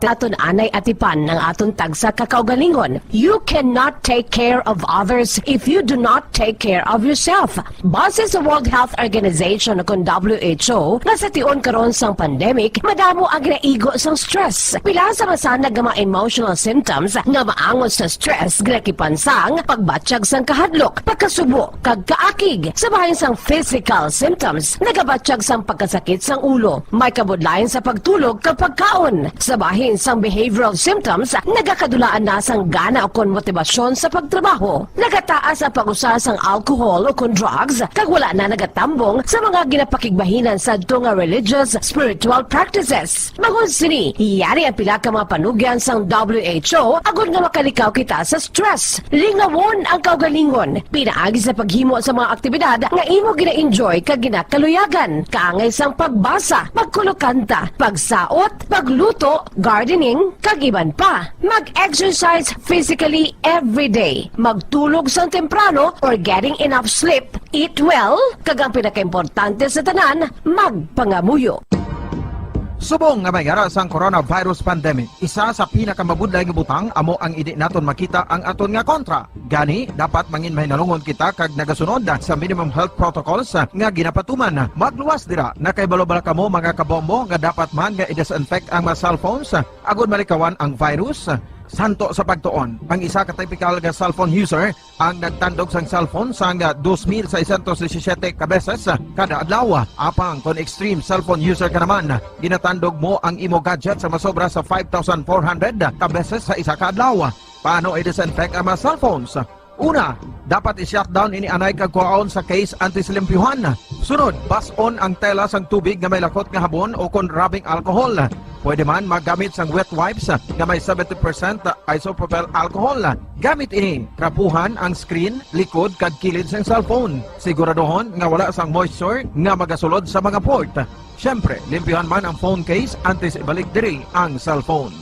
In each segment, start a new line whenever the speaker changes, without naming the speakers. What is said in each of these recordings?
Aton anay atipan ng aton tagsa kakaugalingon. You cannot take care of others if you do not take care of yourself. Base sa World Health Organization o WHO, nga sa tion karon sang pandemic, madamo ang naigo sang stress. Pila sa masanag nga mga emotional symptoms nga maangos sa stress, ginakipansang pagbatsyag sang kahadlok, pagkasubo, kag kaakig. Sa bahin sang physical symptoms, nagabatsyag sang pagkasakit sang ulo, may kabudlayan sa pagtulog kag pagkaon. Sa bahin sang behavioral symptoms, nagakadulaan na sang gana o kon motibasyon sa pagtrabaho. Nagataas ang pag-usa sang alcohol o kon drugs, kag wala na nagatambong sa mga ginapakigbahinan sa nga religious, spiritual practices. Magun sini, yari ang pila ka mga panugyan sang WHO agod nga makalikaw kita sa stress. Lingawon ang kaugalingon, pinaagi sa paghimo sa mga aktibidad nga imo gina-enjoy kag ginakaluyagan, kaangay sang pagbasa, pagkulokanta, pagsaot, pagluto, gardening, kag iban pa. Mag-exercise physically every day. Magtulog sang temprano or getting enough sleep. Eat well, kag ang pinakaimportante sa tanan, magpangamuyo.
Subong nga may ara sang coronavirus pandemic, isa sa pinakamabudlay nga butang amo ang idi naton makita ang aton nga kontra. Gani, dapat mangin mahinalungon kita kag nagasunod sa minimum health protocols nga ginapatuman. Magluwas dira na kay balobala kamo mga kabombo nga dapat man nga i-disinfect ang mga cellphones agud malikawan ang virus. Santo sa pagtuon, ang isa ka typical nga cellphone user ang nagtandog sang cellphone sang 2,617 ka beses kada adlaw. Apang kon extreme cellphone user ka naman, ginatandog mo ang imo gadget sa masobra sa 5,400 ka beses sa isa ka adlaw. Paano i-disinfect ang mga cellphones? Una, dapat i-shutdown ini anay kagkuhaon sa case antisilimpyuhan. Sunod, bason ang tela sang tubig nga may lakot nga habon o kon rubbing alcohol. Pwede man magamit sang wet wipes nga may 70% isopropyl alcohol. Gamit ini, trapuhan ang screen, likod kag kilid sang cellphone. Siguraduhon nga wala sang moisture nga magasulod sa mga port. Syempre, limpyuhan man ang phone case antes ibalik diri ang cellphone.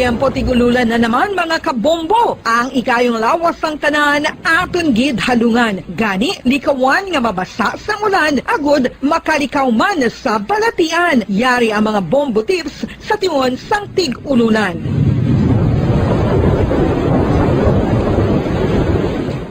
Tiempo tigululan na naman mga kabombo. Ang ikayong lawas ng tanan aton gid halungan. Gani likawan nga mabasa sa ulan agud makalikaw man sa balatian. Yari ang mga bombo tips sa timon sang tig-ululan.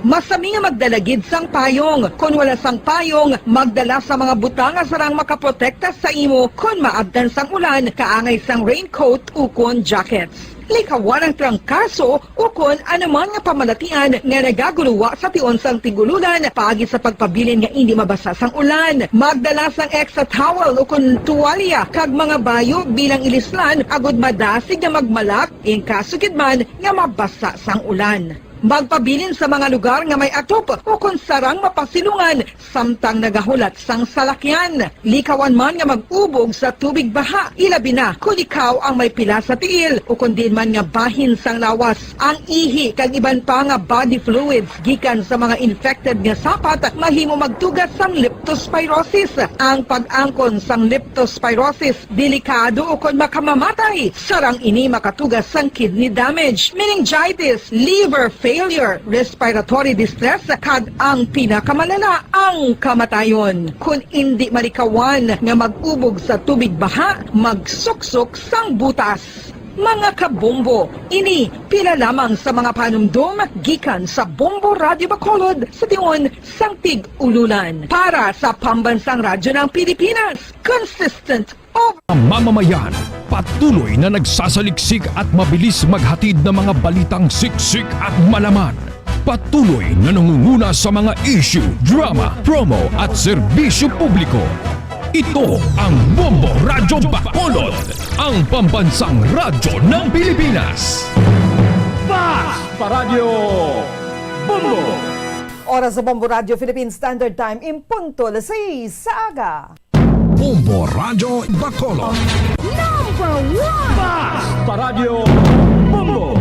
Masami nga magdalagid sang payong. Kung wala sang payong, magdala sa mga butang nga sarang makaprotekta sa imo kung maabdan sang ulan, kaangay sang raincoat ukon jackets. Likawan ang trangkaso ukon anuman nga pamalatian nga nagaguluwa sa tion sang tigululan paagi sa pagpabilin nga hindi mabasa sang ulan. Magdala sang extra towel ukon tuwalya kag mga bayo bilang ilislan agud madasig nga magmalak ing kasugid man nga mabasa sang ulan. Magpabilin sa mga lugar nga may atop o kung sarang mapasilungan samtang nagahulat sang salakyan. Likawan man nga mag-ubog sa tubig baha, ilabi na kung ikaw ang may pila sa tiil o kung din man nga bahin sang lawas. Ang ihi kag iban pa nga body fluids gikan sa mga infected nga sapat mahimo magtugas sang leptospirosis. Ang pag-angkon sang leptospirosis delikado o kung makamamatay. Sarang ini makatugas sang kidney damage, meningitis, liver failure, respiratory distress, kag ang pinakamalala, ang kamatayon. Kung hindi malikawan nga mag-ubog sa tubig baha, magsuksok sang butas. Mga kabombo, ini pila lamang sa mga panumdum gikan sa Bombo Radio Bacolod sa tion sang tig-ululan. Para sa Pambansang Radyo ng Pilipinas, consistent
Ang mamamayan, patuloy na nagsasaliksik at mabilis maghatid ng mga balitang siksik at malaman. Patuloy na nangunguna sa mga issue, drama, promo at serbisyo publiko. Ito ang Bombo Radyo Bacolod, ang pambansang radyo ng Pilipinas. Fast Paradyo Bombo!
Oras sa Bombo Radio Philippine Standard Time, impunto las 6 sa aga.
Bombo Radyo Bacolod.
Number 1!
Fast Paradyo Bombo!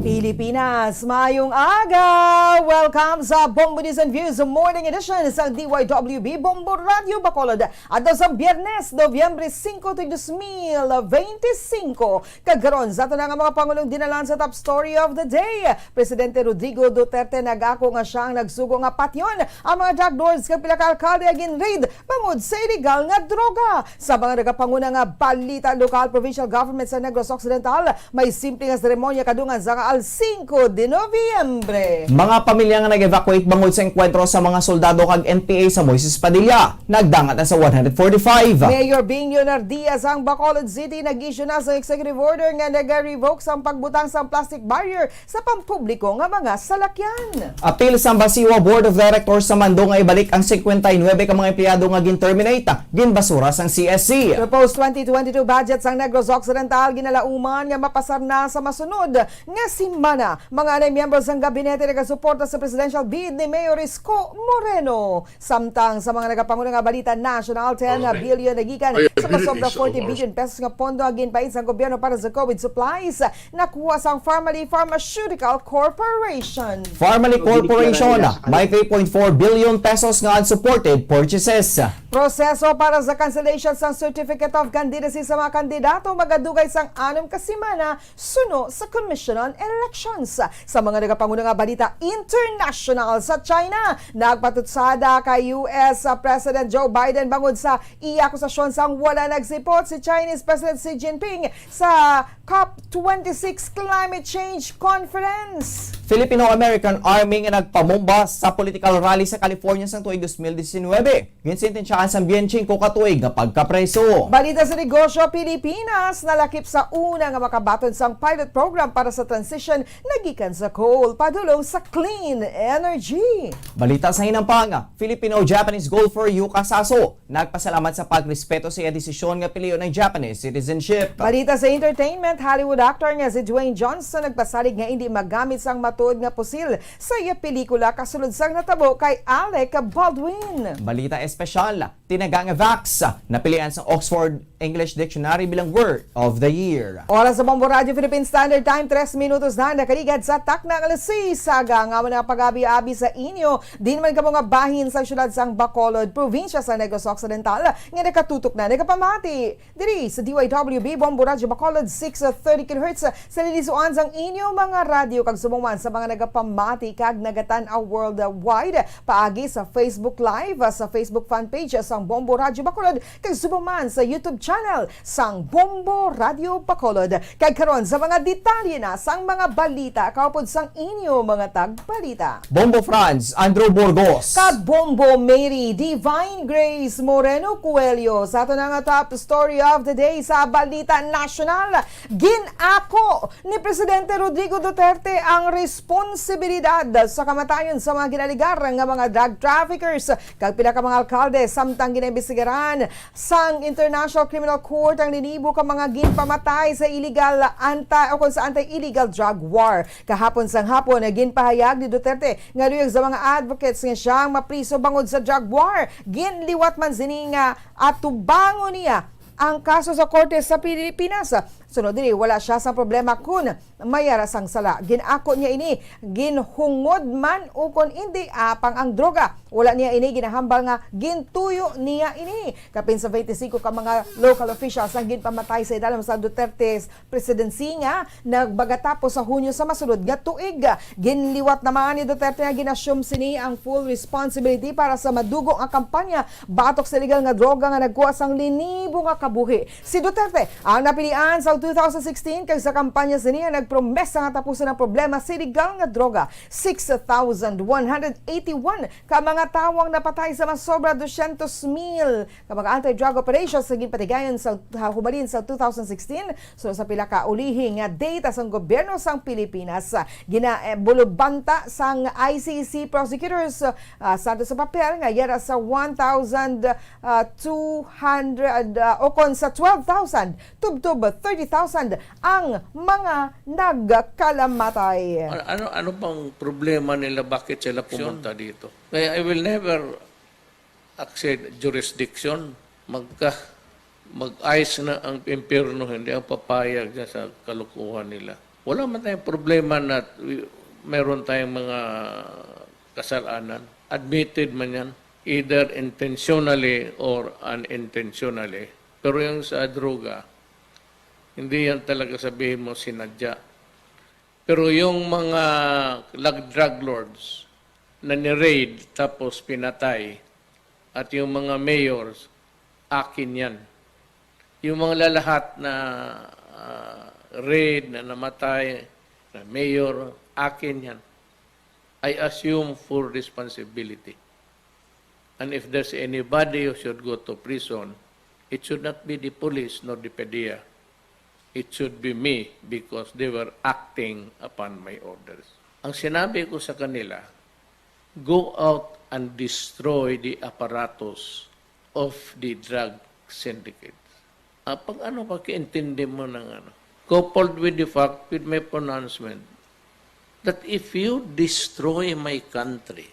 Pilipinas, mayong aga! Welcome sa Bombo News and Views Morning Edition sa DYWB Bombo Radio Bacolod. At sa Biyernes, Nobyembre 5, 2025. Kagaron sa ito na nga mga Pangulong dinalan sa top story of the day. Presidente Rodrigo Duterte nagako nga siyang nagsugo nga patyon ang mga drug lords kag pila ka alkalde agin raid bangod sa illegal nga droga. Sa mga nagapanguna nga balita, local provincial government sa Negros Occidental, may simple nga seremonya kadungan sa al 5 de Nobyembre.
Mga pamilya nga nag-evacuate bangod sa enkwentro sa mga soldado kag NPA sa Moises Padilla, nagdangat na sa 145.
Mayor Bing Leonard Diaz ang Bacolod City nag-issue na sa executive order nga nag-revoke sa pagbutang sa plastic barrier sa pampubliko nga mga salakyan.
Apil sa Basiwa Board of Directors sa Mando nga ibalik ang 59 ka mga empleyado nga gin-terminate, ginbasura sang CSC.
Proposed 2022 budget sang Negros Occidental ginalauman nga mapasar na sa masunod nga simana. Mga anay miyembros ng gabinete nagasuporta sa presidential bid ni Mayor Isko Moreno. Samtang sa mga nagapangulo nga balita, national 10 billion nagikan sa pasobra 40 billion pesos nga pondo agin pain sa gobyerno para sa COVID supplies nakuha sang Pharmaly Pharmaceutical Corporation.
Pharmaly Corporation, may 3.4 billion pesos nga unsupported purchases.
Proseso para sa cancellation sang Certificate of Candidacy sa mga kandidato magadugay sang 6 ka semana suno sa Commission on Elections. Sa mga nagapangulo nga balita international, sa China nagpatutsada kay US President Joe Biden bangod sa i-akusasyon sang wala nagsipot si Chinese President Xi Jinping sa COP26 Climate Change Conference.
Filipino-American Army nga nagpamomba sa political rally sa California sa tuig 2019. Ginsintensyahan sa 25 katuig nga pagkapreso.
Balita sa negosyo, Pilipinas nalakip sa una nga makabaton sang pilot program para sa transition nagikan sa coal padulong sa clean energy.
Balita sa hinampang, Filipino-Japanese golfer Yuka Saso nagpasalamat sa pagrespeto sa iya desisyon nga piliyon ng Japanese citizenship.
Balita sa entertainment, Hollywood actor nga si Dwayne Johnson nagpasalig nga hindi magamit sang matuod nga pusil sa iya pelikula kasulod sang natabo kay Alec Baldwin.
Balita espesyal, tinaga nga Vax napilian sa Oxford English Dictionary bilang Word of the Year.
Oras sa Bombo Radio Philippine Standard Time, 3 minutos na nakaligad sa takna ng alas 6. Saga nga man ang pag-abi-abi sa inyo. Di naman ka mga bahin sa syudad sang Bacolod, probinsya sa Negros Occidental, nga nakatutok na nakapamati. Diri sa DYWB Bombo Radio Bacolod 630 kHz sa lilisuan sang inyo mga radio kag sumuman sa mga nagapamati kag nagatan-aw worldwide paagi sa Facebook Live, sa Facebook fan page sang Bombo Radio Bacolod kag sumuman sa YouTube channel sang Bombo Radio Bacolod. Kag karon sa mga detalye na sang mga balita kaupod sang inyo mga tagbalita.
Bombo Franz, Andrew Burgos.
Kag Bombo Mary, Divine Grace Moreno Coelho. Sa ito na nga top story of the day sa balita nasyonal. Ginako ni Presidente Rodrigo Duterte ang responsibilidad sa kamatayon sa mga ginaligar nga mga drug traffickers. Kag pila ka mga alkalde samtang ginaimbestigaran sang International Criminal Court ang linibo ka mga ginpamatay sa illegal anti-illegal drug war. Kahapon sang hapon ginpahayag ni Duterte nga luyag sa mga advocates nga siyang mapriso bangod sa drug war. Ginliwat man sini nga atubango niya ang kaso sa korte sa Pilipinas. Sunod diri, wala siya sa problema kung mayara sang sala. Ginako niya ini, ginhungod man o kung hindi apang ang droga. Wala niya ini, ginahambal nga gintuyo niya ini. Kapin sa 25 ka mga local officials ang ginpamatay sa idalam sa Duterte's presidency nga nagbagatapos sa Hunyo sa masunod nga tuig. Ginliwat naman ni Duterte nga ginassume sini ang full responsibility para sa madugong ang kampanya batok sa illegal nga droga nga nagkuha sang linibo nga kabuhi. Si Duterte ang napilian sa 2016 kay sa kampanya siniya nagpromesa nga tapusan ang problema sa illegal nga droga. 6,181 ka mga tawang napatay sa masobra 200,000 ka mga anti-drug operations sa ginpatigayon sa hubalin sa 2016. So sa pila ka ulihi nga data sang gobyerno sang Pilipinas, ginabulubanta sang ICC prosecutors sa papel nga yara sa 1,200 o kon sa 12,000 tubtub 30,000 ang mga nagkalamatay.
Ano bang problema nila? Bakit sila pumunta dito? Kaya I will never accept jurisdiction. Mag-ayos na ang impyerno, hindi ang papayag sa kalukuhan nila. Wala man tayong problema na meron tayong mga kasalanan. Admitted man yan, either intentionally or unintentionally. Pero yung sa droga, hindi yan talaga sabihin mo sinadya. Pero yung mga drug lords na ni-raid tapos pinatay at yung mga mayors, akin yan. Yung mga lalahat na raid, na namatay, na mayor, akin yan. I assume full responsibility. And if there's anybody who should go to prison, it should not be the police nor the PDEA. It should be me because they were acting upon my orders. Ang sinabi ko sa kanila, go out and destroy the apparatus of the drug syndicates. Pag-intindi mo ng coupled with the fact, with my pronouncement, that if you destroy my country,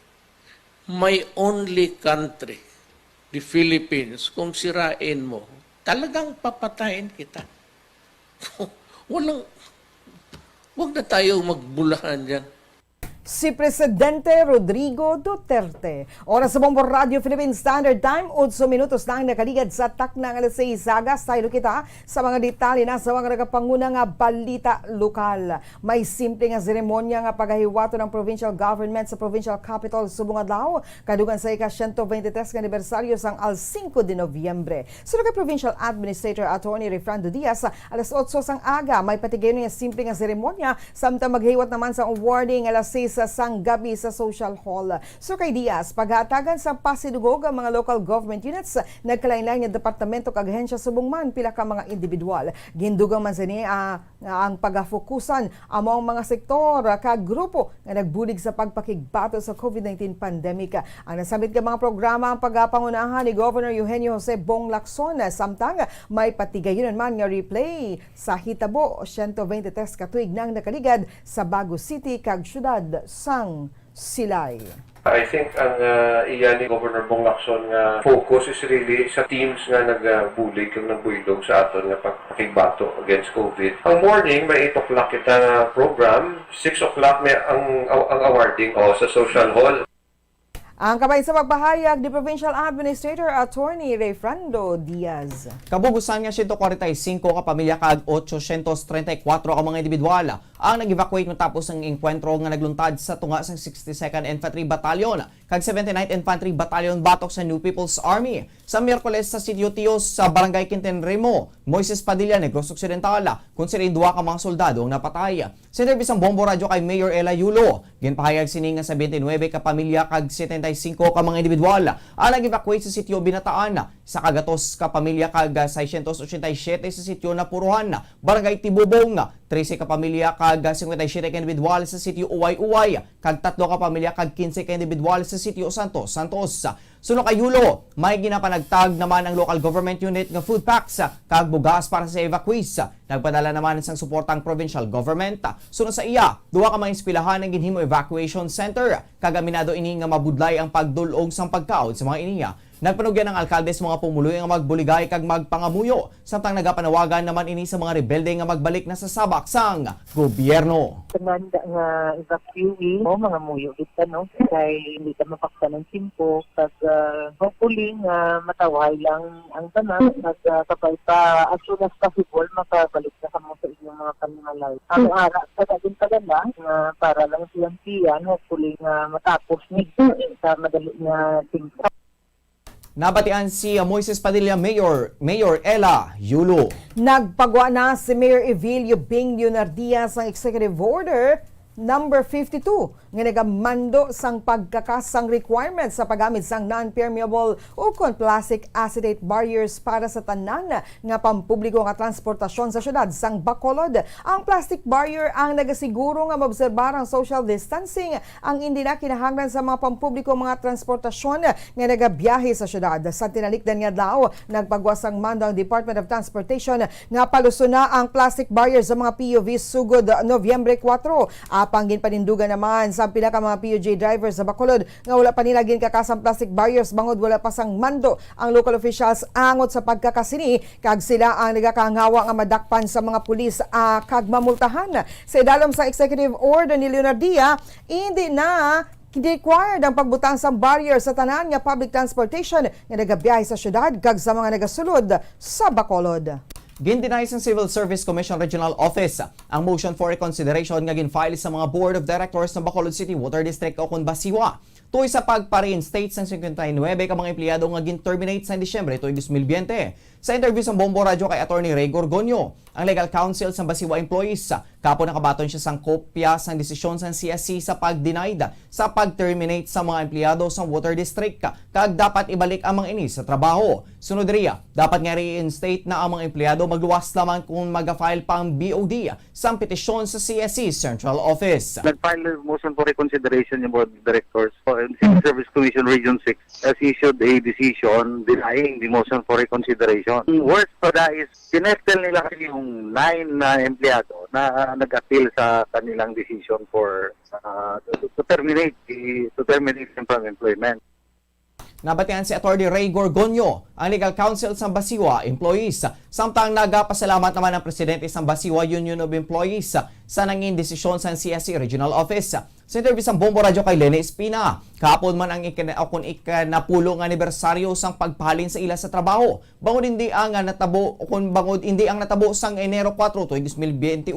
my only country, the Philippines, kung sirain mo, talagang papatayin kita. Huwag na tayo magbulahan dyan.
Si Presidente Rodrigo Duterte. Oras sa Bombo Radio Philippine Standard Time, 8 minutos na ang nakaligad sa taknang alas 6 sagas. Tayo kita sa mga detalye na sa mga nagapanguna nga balita lokal. May simple nga seremonya nga paghahiwato ng provincial government sa provincial capital subong adlaw, kadugan sa ika-123 nga anibersaryo sang al 5 de Nobyembre. Sa Provincial Administrator Attorney Refrando Diaz, alas 8 sang aga, may patigayon nga simple nga seremonya samtang maghiwat naman sa awarding alas 6 sa sang gabi sa Social Hall. So kay Diaz, paghatagan sa pasidugog ang mga local government units, nagkalain-lain nga departamento kag ahensya subong man pila ka mga individual. Gindugang man sini ang pagafokusan among mga sektor kag grupo nga nagbulig sa pagpakigbato sa COVID-19 pandemic. Ang nasabit ka mga programa ang pagapangunahan ni Governor Eugenio Jose Bong Lacson, samtang may patigayon man nga replay sa hitabo 123 katuig nang nakaligad sa Bago City kag syudad sang Silay.
I think ang iyan ni Governor Bong Lacson nga focus is really sa teams nga nagbulig kung nagbuilog sa aton nga pagpakigbato against COVID. Ang morning, may 8 o'clock kita program, 6 o'clock may ang awarding sa Social Hall.
Ang kabay sa pagbahayag ni Provincial Administrator Attorney Refrando Diaz.
Kabugusan nga 145 ka pamilya kag 834 ka mga individual ang nag-evacuate matapos ang enkwentro nga nagluntad sa tunga sa 62nd Infantry Battalion kag 79th Infantry Battalion batok sa New People's Army sa Miyerkules sa Sitio Tios sa Barangay Quintenremo, Moises Padilla, Negros Occidental, kung sila 2 ka mga soldado ang napatay. Sa interview ng Bombo Radio kay Mayor Ella Yulo, ginpahayag sini nga 79 ka pamilya kag 75 ka mga individual ang nag-evacuate sa Sitio Binataan, sa kagatos ka pamilya kag 687 sa Sitio Napuruhan, Barangay Tibubong, 13 ka pamilya kag 57 ka individual sa Sitio Uway-Uway, kag 3 ka pamilya kag 15 ka individual sa Sitio Santos. Suno kay Yulo, may ginapanagtag naman ang local government unit nga food packs kag bugas para sa evacuees. Nagpadala naman sang suportang provincial government. Suno sa iya, 2 ka mga inspilahan ng ginhimo evacuation center. Kagaminado ini nga mabudlay ang pagdulog sang pagkaod sa mga iniya. Nagpanugyan ng alkalde sa mga pumuloy nga magbuligay kag magpangamuyo, samtang nagapanawagan naman ini sa mga rebelde nga magbalik na sa sabak sang gobyerno.
Tumanda nga evacuee mo mga muyo kita no kay hindi ka mapaksa ng simpo kag hopefully nga mataway lang ang tanan kag kapay pa as soon as possible makabalik na kamo sa inyong mga panimalay. Ang ara sa din padala nga para lang siyan hopefully nga matapos ni sa madali nga tingko.
Nabatian si Moises Padilla Mayor Ella Yulo.
Nagpagwa na si Mayor Evilio Bing Leonardia sa Executive Order number 52 nga nagamando sang pagkakasang requirements sa paggamit sang non-permeable o plastic acetate barriers para sa tanan nga pampubliko nga transportasyon sa syudad sang Bacolod. Ang plastic barrier ang nagasiguro nga maobserbar ang social distancing ang hindi na kinahanglan sa mga pampubliko mga transportasyon nga nagabiyahe sa syudad. Sa tinalikdan nga daw, nagpagwasang mando ang Department of Transportation nga palusuna ang plastic barrier sa mga POV sugod Nobyembre 4. Apang ginpanindugan naman sa pila ka mga PUJ drivers sa Bacolod nga wala pa nila ginkakasang plastic barriers bangod wala pa sang mando ang local officials angot sa pagkakasini kag sila ang nagakangawa nga madakpan sa mga pulis kag mamultahan. Sa idalom sa executive order ni Leonardia, hindi na required ang pagbutang sa barrier sa tanan nga public transportation nga nagabiyahe sa syudad kag sa mga nagasulod sa Bacolod.
Gindinay sa Civil Service Commission Regional Office ang motion for reconsideration nga ginfile sa mga Board of Directors ng Bacolod City Water District o kun Basiwa. Tuy sa pagpa-reinstate sa 59 ka mga empleyado nga gin-terminate sa Disyembre tuig 2020. Sa interview sa Bombo Radio kay Attorney Ray Gorgonio, ang legal counsel sa Basiwa employees, kapo nakabaton siya sang kopya sang desisyon sa CSC sa pag-denied sa pag-terminate sa mga empleyado sa Water District kag dapat ibalik ang mga ini sa trabaho. Sunod riya, dapat nga reinstate na ang mga empleyado magluwas lamang kung mag-file pa ang BOD sa petisyon sa CSC Central Office.
Nag-file motion for reconsideration yung Board of Directors. Civil Service Commission Region 6 has issued a decision denying the motion for reconsideration. Worst pa da is, sinestel nila kasi yung 9 na empleyado na nag-appeal sa kanilang decision for to terminate them from employment.
Nabatian si Attorney Ray Gorgonio, ang legal counsel sa Basiwa employees. Samtang nagapasalamat naman ang presidente sa Basiwa Union of Employees sa nanging desisyon sa CSC Regional Office. Sa interview sa Bombo Radio kay Lene Espina, kahapon man ang ikanapulo nga anibersaryo sang pagpahalin sa ila sa trabaho. Bangod hindi ang natabo sang Enero 4 tuig 2021.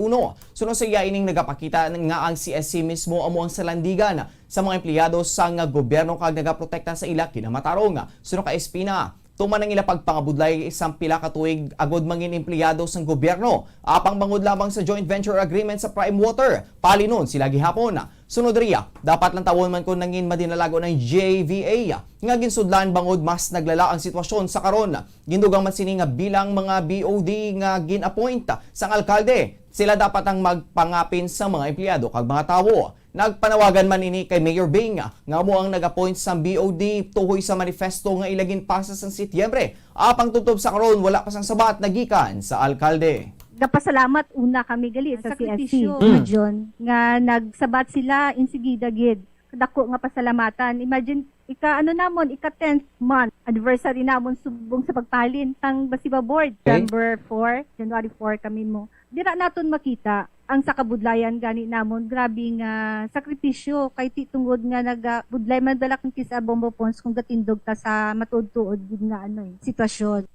Sunod sa iya ining nagapakita nga ang CSC mismo amo ang salandigan sa mga empleyado sa gobyerno kag nagaprotekta sa ila kinamatarong. Sunod ka Espina, tuman ang ila pagpangabudlay isang pila ka tuig agod mangin empleyado sang gobyerno. Apang bangod lamang sa joint venture agreement sa Prime Water. Palinon sila gihapon. Sunod riya, dapat lang tawon man kung nangin madinalago ng JVA nga ginsudlan bangod mas naglala ang sitwasyon sa karon. Gindugang man sini nga bilang mga BOD nga gin-appoint sang alkalde. Sila dapat ang magpangapin sa mga empleyado kag mga tawo. Nagpanawagan man ini kay Mayor Bing nga mo ang nag-appoint sa BOD tuhoy sa manifesto nga ilagin pasa sa Setyembre. Apang tutob sa karon wala pa sang sabat nagikan sa alkalde.
Nagpasalamat una kami gali sa CSC John nga nagsabat sila insigida gid. Dako nga pasalamatan. Imagine ika-10th month anniversary namon subong sa pagpalin sang Basiwa Board. January 4 kami mo. Dira naton makita ang sakabudlayan gani namon grabe nga sakripisyo kay titungod nga nagabudlay man balak ng kisa Bombo Pons kung gatindog ta sa matuod-tuod gid nga sitwasyon.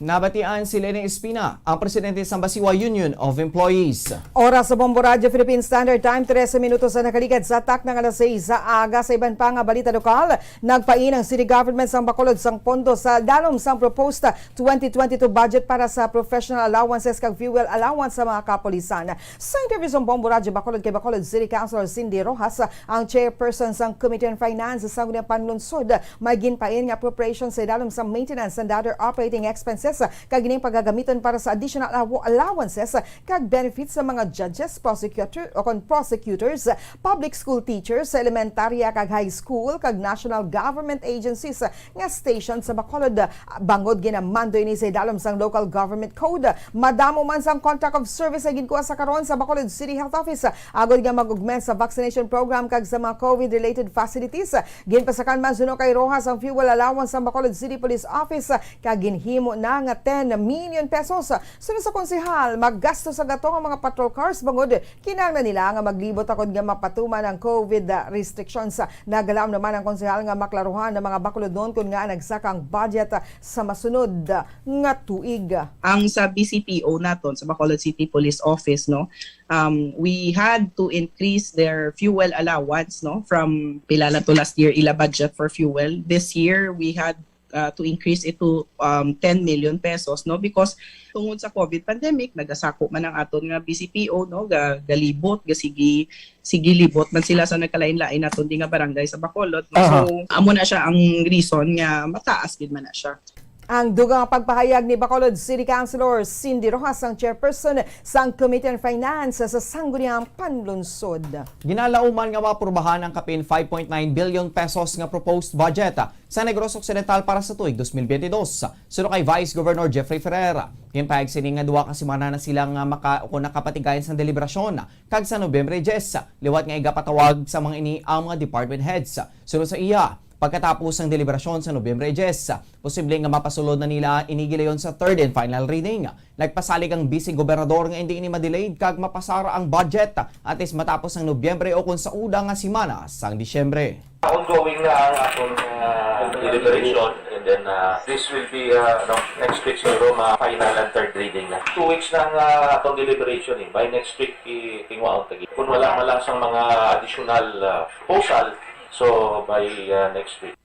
Nabatian si Lene Espina, ang presidente sa Basiwa Union of Employees.
Oras sa Bombo Radio Philippine Standard Time, 13 minutos na nakaligad sa tak ng alas 6 sa aga. Sa iban pa nga balita lokal, nagpain ang City Government sang Bacolod sang pondo sa dalom sang proposed 2022 budget para sa professional allowances kag fuel allowance sa mga kapolisan. Sa interview sa Bombo Radio Bacolod kay Bacolod City Councilor Cindy Rojas, ang chairperson sang Committee on Finance sa Gunang Panlunsod, may ginpain nga appropriation sa dalom sang maintenance and other operating expenses kag gining paggagamiton para sa additional allowances kag benefits sa mga judges, prosecutors, public school teachers sa elementarya kag high school kag national government agencies nga station sa Bacolod. Bangod ginamando ini sa dalom sang local government code. Madamo man sang contract of service na ginkuha sa karon sa Bacolod City Health Office agod nga mag-augment sa vaccination program kag sa mga COVID-related facilities. Ginpasakan man suno kay Rojas ang fuel allowance sa Bacolod City Police Office kag ginhimo na nga 10 million pesos. Sunod sa konsehal, maggasto sa gato ang mga patrol cars bangod kinahanglan nila nga maglibot akod nga mapatuman ang COVID restrictions. Nagalaom naman ang konsehal nga maklaruhan ng mga Bacolod noon kung nga nagsakang budget sa masunod nga tuig.
Ang sa BCPO naton sa Bacolod City Police Office we had to increase their fuel allowance from pila na to last year ila budget for fuel. This year we had to increase it to 10 million pesos because tungod sa COVID pandemic nagasako man ang aton nga BCPO galibot sige libot man sila sa nagkalain-lain naton di nga barangay sa Bacolod. So amo na siya ang reason nga mataas gid man na siya.
Ang dugang pagpahayag ni Bacolod City Councilor Cindy Rojas, ang chairperson sa Committee on Finance sa Sangguniang Panlunsod.
Ginalauman nga mapurbahan ang kapin 5.9 billion pesos nga proposed budget sa Negros Occidental para sa tuig 2022. Suno kay Vice Governor Jeffrey Ferreira. Kimpayag sini nga duwa ka semana na silang nakapatigayan sa deliberasyon kag sa Nobyembre 10. Liwat nga igapatawag sa mga ini ang mga department heads. Suno sa iya, pagkatapos ng deliberasyon sa Nobyembre 10, posibleng nga mapasulod na nila inigilayon sa third and final reading. Nagpasalig ang Vice Gobernador nga hindi ini ma-delayed kag mapasara ang budget at is matapos ang Nobyembre o kung sa uda nga semana sang Disyembre.
Ongoing na ang atong deliberation, and then this will be next week siguro final and third reading na. 2 weeks na ang atong deliberation by next week tingwa out tagi. Kung wala malasang mga additional proposal, so by next week.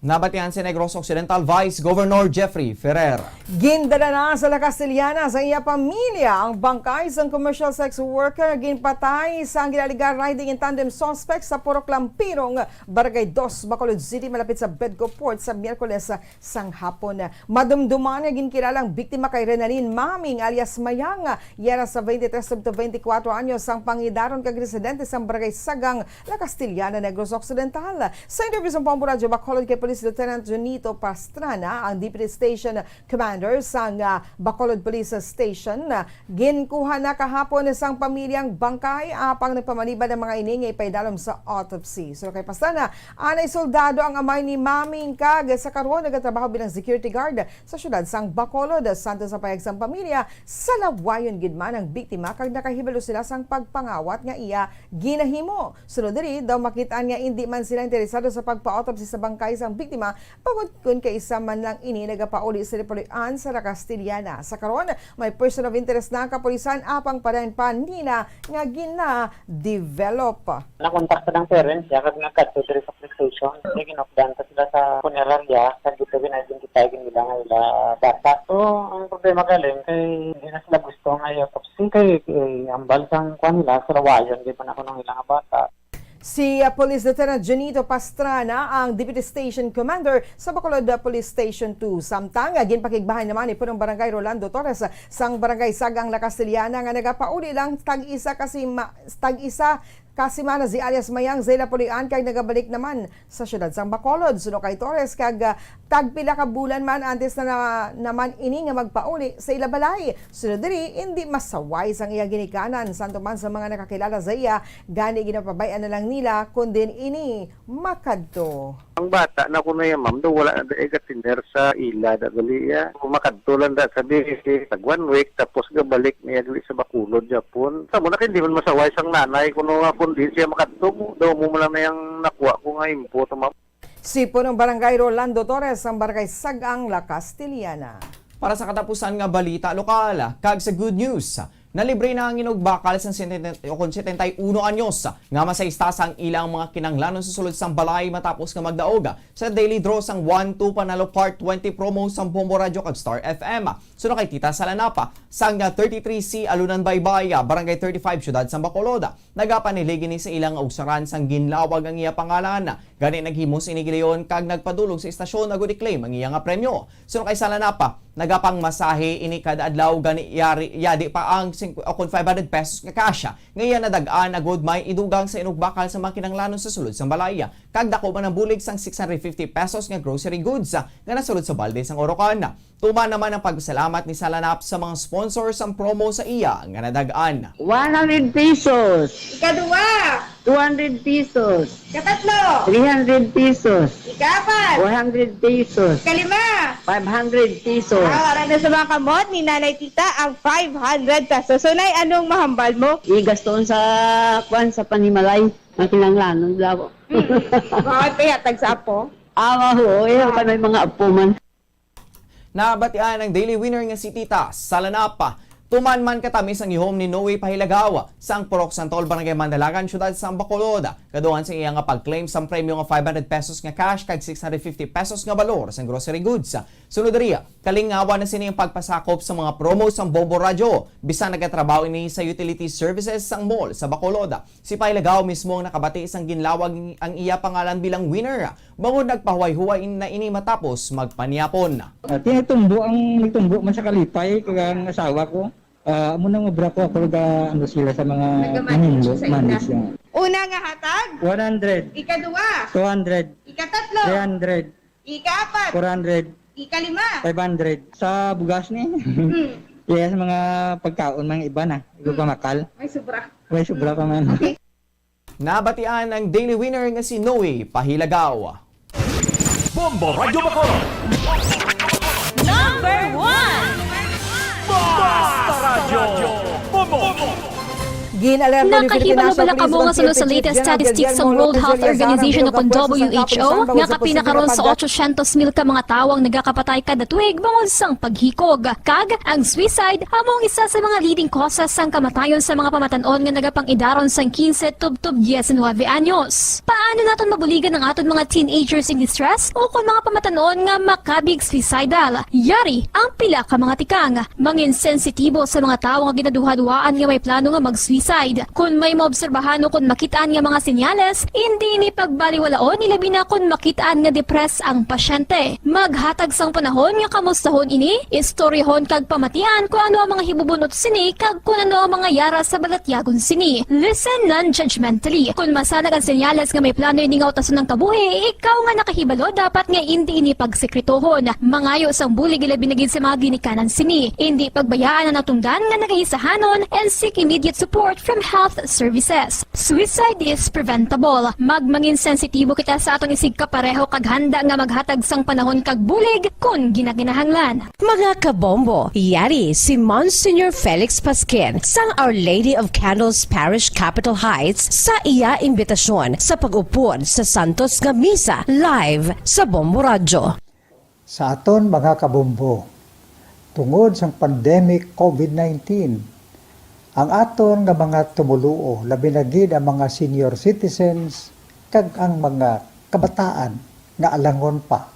Nabatian si Negros Occidental Vice Governor Jeffrey Ferrer.
Gindala na sa La Castellana sa iya pamilya ang bangkay sa commercial sex worker ginpatay sa ginaligar riding in tandem suspect sa Purok Lampirong, Barangay 2, Bacolod City, malapit sa Bedco Port sa Miyerkules sang hapon. Madumduman na ginkilalang biktima kay Renaline Maming alias Mayang, yara sa 23 to 24 anyos ang pangidaron kag residente sa Barangay Sagang, La Castellana, Negros Occidental. Sa interview sa Pamburadyo Bacolod kay Police Lieutenant Junito Pastrana, ang Deputy Station Commander sa Bacolod Police Station, ginkuha na kahapon isang pamilyang bangkay apang nagpamaliban ng mga iningay paidalom sa autopsy. So kay Pastrana, anay soldado ang amay ni Maming kag sa karon nagatrabaho bilang security guard sa syudad sang Bacolod. Santo sa payag sang pamilya, sa lawayon gidman ang biktima kag nakahibalo sila sang pagpangawat nga iya ginahimo. Sunod diri daw makitaan nga hindi man sila interesado sa pagpa-autopsy sa bangkay sang biktima pagod kun kay isa man lang ini nagapauli sa Repolian sa La Castellana. Sa karon may person of interest na ang kapulisan apang padayon pa nila nga gina-develop.
Nakontakta ng parents ya kag nagkadto diri sa police station. Ginokdan ta sila sa funeraria kag dito ginidentify nila nga ila bata. So ang problema galing kay hindi na sila gusto nga autopsy kay ambal sang kwan nila sa rawayon di pa na kuno ilang bata.
Si Police Lieutenant Junito Pastrana, ang Deputy Station Commander sa Bacolod Police Station 2. Samtang, ginpakigbahay naman ni Punong Barangay Rolando Torres sang Barangay Sagang La Castellana nga nagapauli lang tag-isa kasimana si alias Mayang Zela Pulian kay nagabalik naman sa syudad sang Bacolod. Suno kay Torres kag tagpila ka bulan man antes na naman ini nga magpauli sa ilabalay. Suno diri hindi masaway sang iya ginikanan santo man sa mga nakakilala sa iya gani ginapabayan na lang nila kundi ini makadto.
Ang bata na kuno ya ma'am, do wala na tinder sa ila da gali ya. Makadtulan da sa BC tag 1 week tapos gabalik niya gali sa Bacolod Japon. Samo na hindi man masaway sang nanay kuno nga kundi siya makadto mo daw mo lang na yang nakuha ko nga impo to ma'am.
Si Punong Barangay Rolando Torres ang Barangay Sagang La Castellana.
Para sa katapusan nga balita lokal, kag sa good news, nalibre na ang inugbakal sa 71 anyos nga masaistas ang ilang mga kinanglanon sa sulod sang balay matapos nga magdaog sa daily draw sang 1-2 panalo part 20 promo sang Bombo Radio kag Star FM. Suno kay Tita Salanapa sang 33C Alunan Baybay, Barangay 35 Syudad sang Bacolod. Nagapaniligi ni sa ilang ugsaran sang ginlawag ang iya pangalan. Gani naghimos inigilayon kag nagpadulong sa istasyon na good-claim ang iya nga premyo. Suno kay Salanapa, nagapang masahe ini kada adlaw gani yadi pa ang 500 pesos nga kasya. Ngayon nadagaan na good may idugang sa inugbakal sa mga kinanglanon sa sulod sang balaya. Kag dako man ang bulig sang 650 pesos nga grocery goods nga nasulod sa balde sang Orocan. Tuma naman ang pagsalamat ni Salanap sa mga sponsors ang promo sa iya nga nadagaan.
100 pesos.
Ikadua,
200 pesos.
katatlo,
300 pesos.
ikapat,
400 pesos.
kalima.
500 pesos.
Para na sa mga kamot ni Nanay Tita ang 500 pesos. So, Nay, anong mahambal mo?
Igastoon sa sa panimalay. Makinanglanon daw.
Bakit kaya tag sa apo?
Awa ho, yan pa may mga apo man.
Nabatian ng daily winner nga si Tita Salanapa. Tuman man katamis ang ihom ni Noe Pahilagawa sa ang Purok Santol, Barangay Mandalagan, Syudad sa Bacolod. Kaduhan sa iya nga pag-claim sa premyo nga 500 pesos nga cash kag 650 pesos nga balor sa grocery goods. Sunod diriya, kalingawa na sini ang pagpasakop sa mga promo sa Bombo Radyo. Bisan nagatrabaho ini sa utility services sang mall sa Bacolod. Si Pahilagawa mismo ang nakabati isang ginlawag ang iya pangalan bilang winner. Bangod nagpahuway-huway na ini matapos magpanyapon.
Tinitumbo ang nagtumbo man sa kalipay kag ang asawa ko. Muna nga bra ko ako ano sila sa mga manimbo manis.
Una nga hatag,
100,
ikaduwa,
200,
ikatatlo,
300,
ikaapat,
400,
ikalima.
500 sa bugas ni. Yes, mga pagkaon mga iba na. Iba pa makal.
May sobra.
May sobra pa man.
Nabatian ang daily winner nga si Noe Pahilagawa.
Bombo Radyo Bacolod.
Number 1!
Basta Radyo. Bombo.
Nakahibalo-bala ka mo nga sunod sa latest statistics sa World Health Organization o WHO nga kapinakaroon sa 800,000 ka mga tawang nagakapatay kada tuig bangod sang paghikog. Kag, ang suicide among isa sa mga leading causes sang kamatayon sa mga pamatanon nga nagapang-idaron sang 15 tub 19 anyos. Paano naton mabuligan ang aton mga teenagers in distress o kung mga pamatanon nga makabig suicidal? Yari ang pila ka mga tikang. Mangin sensitibo sa mga tawo nga ginaduhadwaan nga may plano nga mag-suicide. Kung may maobserbahan o kung makitaan nga mga senyales, hindi ni pagbaliwalaon nilabi na kung makitaan nga depress ang pasyente. Maghatag sang panahon nga kamustahon ini, istoryahon kag pamatian kung ano ang mga hibubunot sini kag kung ano ang mga yara sa balatyagon sini. Listen non-judgmentally. Kung masanag ang senyales nga may plano ini nga utason ng kabuhi, ikaw nga nakahibalo dapat nga hindi ini pagsekretohon. Mangayo sang bulig ilabi na gid sa mga ginikanan sini. Hindi pagbayaan ang natungdan nga nagahisahanon and seek immediate support from health services. Suicide is preventable. Magmangin sensitibo kita sa atong isig kapareho kag handa nga maghatag sang panahon kag bulig kung ginaginahanglan. Mga kabombo, yari si Monsignor Felix Pasquin sang Our Lady of Candles Parish Capitol Heights sa iya imbitasyon sa pag-upod sa Santos nga Misa live sa Bombo Radyo.
Sa aton mga kabombo, tungod sang pandemic COVID-19, ang aton nga mga tumuluo, labi na gid ang mga senior citizens kag ang mga kabataan nga alangon pa.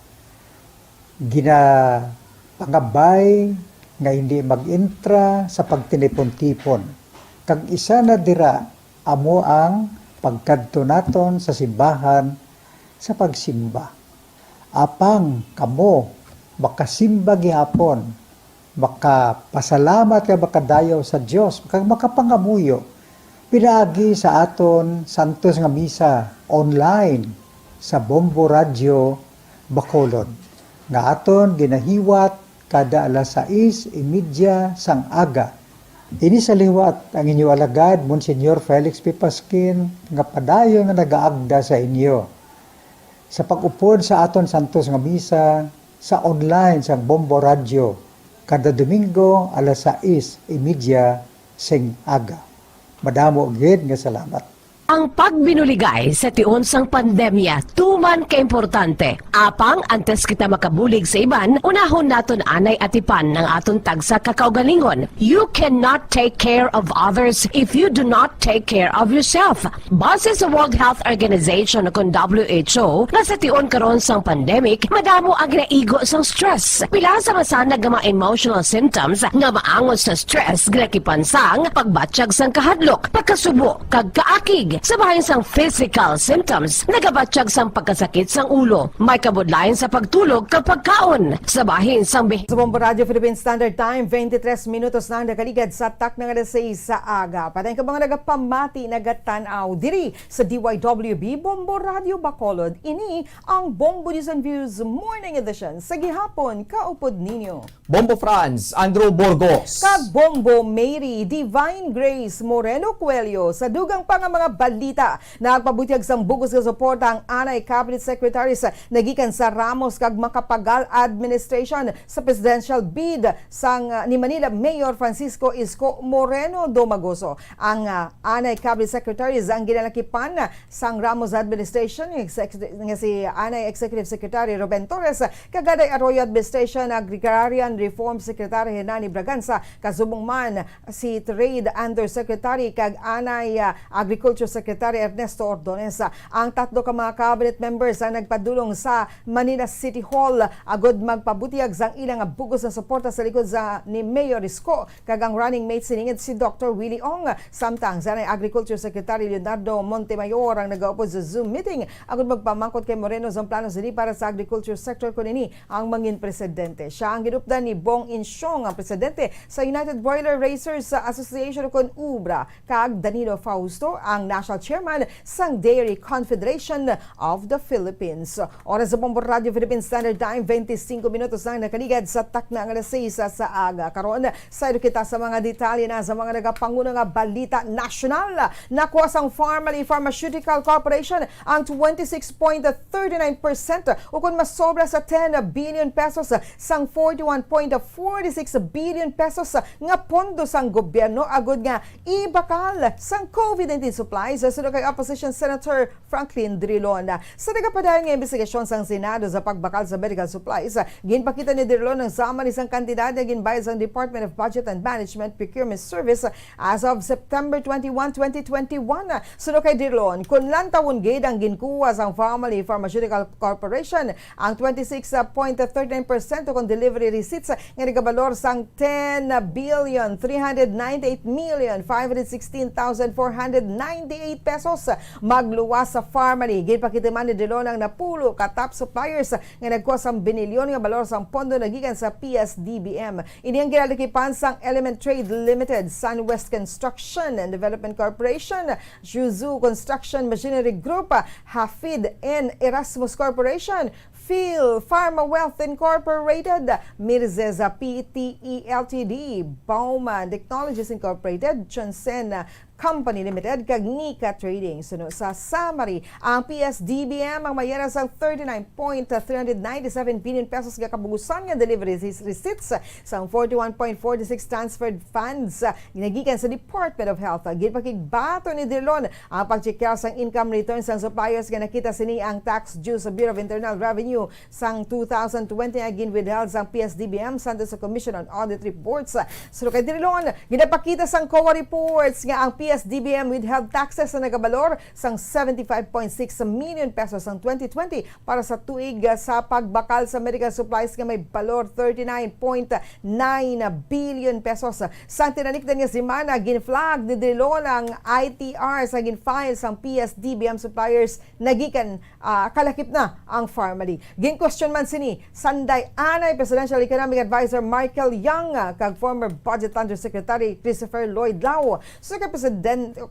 Pangabay nga hindi mag-intra sa pagtinipon-tipon. Kag isa na dira amo ang pagkadto naton sa simbahan sa pagsimba. Apang kamo makasimba gihapon, makapasalamat ka makadayaw sa Dios, makapangamuyo. Pinaagi sa aton Santos nga Misa online sa Bombo Radyo Bacolod. Nga aton ginahiwat kada alas 6:30 sang aga. Ini sa liwat ang inyo alagad, Monsignor Felix P. Pasquin, nga padayon nga nagaagda sa inyo. Sa pag-upod sa aton Santos nga Misa sa online sa Bombo Radyo kada Domingo alas 6:30 sing aga. Madamo gid nga salamat.
Ang pagbinuligay sa tiun sang pandemya, tuman ka-importante. Apang antes kita makabulig sa iban, unahon naton anay atipan ng aton tagsa kakaugalingon. You cannot take care of others if you do not take care of yourself. Base sa World Health Organization kung WHO, na sa tiun karon sang pandemic, madamo ang ginaigo sang stress. Pila sa masanag nga mga emotional symptoms nga maangon sa stress, ginakipan sang pagbatsyag sang kahadlok, pagkasubo, kag kaakig. Sa bahin sang physical symptoms, nagabatsyag sang pagkasakit sang ulo, may kabudlayan sa pagtulog kapag kaon. Sa bahin sang
Sa Bombo Radio Philippine Standard Time, 23 minutos na nakaligad sa tak ng alas 6 sa aga. Patay ka mga nagapamati, nagatanaw diri sa DYWB Bombo Radio Bacolod. Ini ang Bombo News and Views Morning Edition. Sa gihapon, kaupod ninyo.
Bombo Franz, Andrew Burgos.
Kag Bombo Mary, Divine Grace Moreno Coelho. Sa dugang pa nga mga balita. Nagpabutyag sang bugos nga suporta ang anay cabinet secretaries nagikan sa Ramos kag Macapagal administration sa presidential bid sang ni Manila Mayor Francisco Isko Moreno Domagoso. Ang anay cabinet secretaries ang ginalakipan sang Ramos administration nga si anay executive secretary Ruben Torres, kagaday Arroyo administration agrarian reform secretary Henani Braganza, kasubong man si Trade Undersecretary kag anay Agriculture Secretary Ernesto Ordonez. Ang tatlo ka mga cabinet members ang nagpadulong sa Manila City Hall agod magpabutiag sang ilang bugos na suporta sa likod sa ni Mayor Isko kag ang running mate siningid si Dr. Willie Ong. Samtang sa Agriculture Secretary Leonardo Montemayor ang nag-aupo sa Zoom meeting agod magpamangkot kay Moreno sa plano sini para sa agriculture sector kunini ang mangin presidente. Siya ang ginupdan ni Bong Insyong, ang presidente sa United Broiler Raisers Association kon Ubra, kag Danilo Fausto ang national chairman sang Dairy Confederation of the Philippines. Oras sa Bombo Radio Philippines Standard Time, 25 minutos na nakaligad sa takna ng alas 6 sa aga. Karon sa kita sa mga detalye na sa mga nagapanguna nga balita nasyonal. Nakuha sang Pharmally Pharmaceutical Corporation ang 26.39% o kung mas sobra sa 10 billion pesos sang 41.46 billion pesos nga pondo sang gobyerno agod nga ibakal sang COVID-19 supplies sa kay Opposition Senator Franklin Drilon. Sa nagapadayon nga investigasyon sang Senado sa pagbakal sa medical supplies, ginpakita ni Drilon ang sama ni sang kantidad na ginbayad sang Department of Budget and Management Procurement Service as of September 21, 2021. Suno kay Drilon, kung lantawon gid ang ginkuha sang Pharmally Pharmaceutical Corporation ang 26.39% kung delivery receipts nga nagabalor sang 10,398,516,498 pesos magluwas sa Pharmally. Ginpakita man ni Drilon ang napulo ka top suppliers nga nagkuha sang binilyon nga balor sang pondo nagikan sa PSDBM. Ini ang ginalikipan sang Element Trade Limited, SunWest Construction and Development Corporation, Shuzu Construction Machinery Group, Hafid and Erasmus Corporation, Phil Pharma Wealth Incorporated, Mirzeza PTE Ltd, Bauman Technologies Incorporated, Chonsen Company Limited, kag Nika Trading. Suno sa summary, ang PSDBM ang mayara sang 39.397 billion pesos nga kabugusan nga delivery receipts sang 41.46 transferred funds ginagikan sa Department of Health. Ginpakigbato ni Drilon ang pagcheckar sang income returns sang suppliers nga nakita sini ang tax due sa Bureau of Internal Revenue sang 2020 nga ginwithheld sang PSDBM sa Commission on Audit Reports. So kay Drilon, ginapakita sang COA reports nga ang PSDBM withheld taxes na nagabalor sang 75.6 million pesos sang 2020 para sa tuig sa pagbakal sa medical supplies nga may balor 39.9 billion pesos. Sa tinanikdan nga semana, ginflag ni Drilon ang ITR sa ginfile sang PSDBM suppliers nagikan kalakip na ang Pharmally. Gin-question man sini Sanday Anay Presidential Economic Advisor Michael Young kag former Budget Undersecretary Christopher Lloyd Lao. So kay President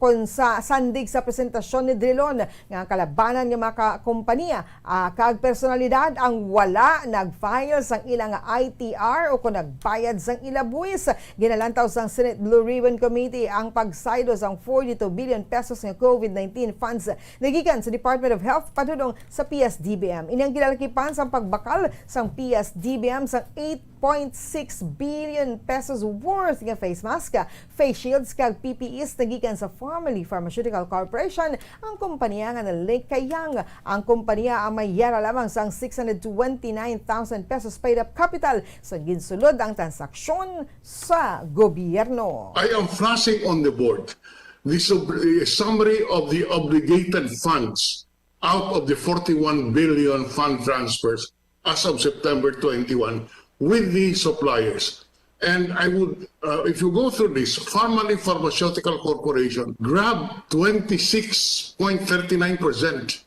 kung sa sandig sa presentasyon ni Drilon nga kalabanan ng mga kompanya kag personalidad ang wala nag-file sang ilang ITR o kung nagbayad sang ilabuis. Ginalantaw sang Senate Blue Ribbon Committee ang pagsaydo sang 42 billion pesos nga COVID-19 funds nagikan sa Department of Health padulong sa PSDBM. Inyang ginalakipan sang pagbakal sang PSDBM sang 8.6 billion pesos worth nga face mask, face shields kag PPEs nagikan sa Pharmally Pharmaceutical Corporation. Ang kompanya nga na-link kay Yang. Ang kompanya ang may yara lamang sang 629,000 pesos paid up capital sa ginsulod ang transaksyon sa gobyerno.
I am flashing on the board this summary of the obligated funds out of the 41 billion fund transfers as of September 21 with the suppliers. And I would, if you go through this, Pharmally Pharmaceutical Corporation grabbed 26.39%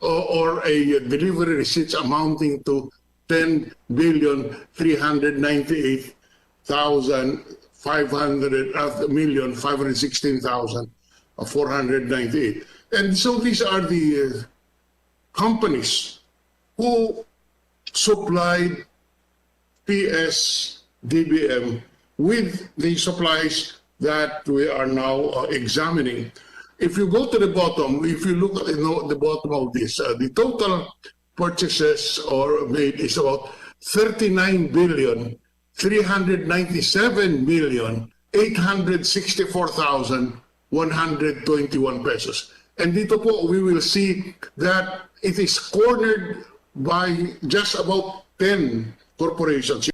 or a delivery receipts amounting to 10,398,516,498. And so these are the companies who supplied PSDBM with the supplies that we are now examining. if you go to the bottom, if you look at the bottom of this, the total purchases or made is about 39 billion 397 million 864,121 pesos. And dito po, we will see that it is cornered by just about 10 corporations.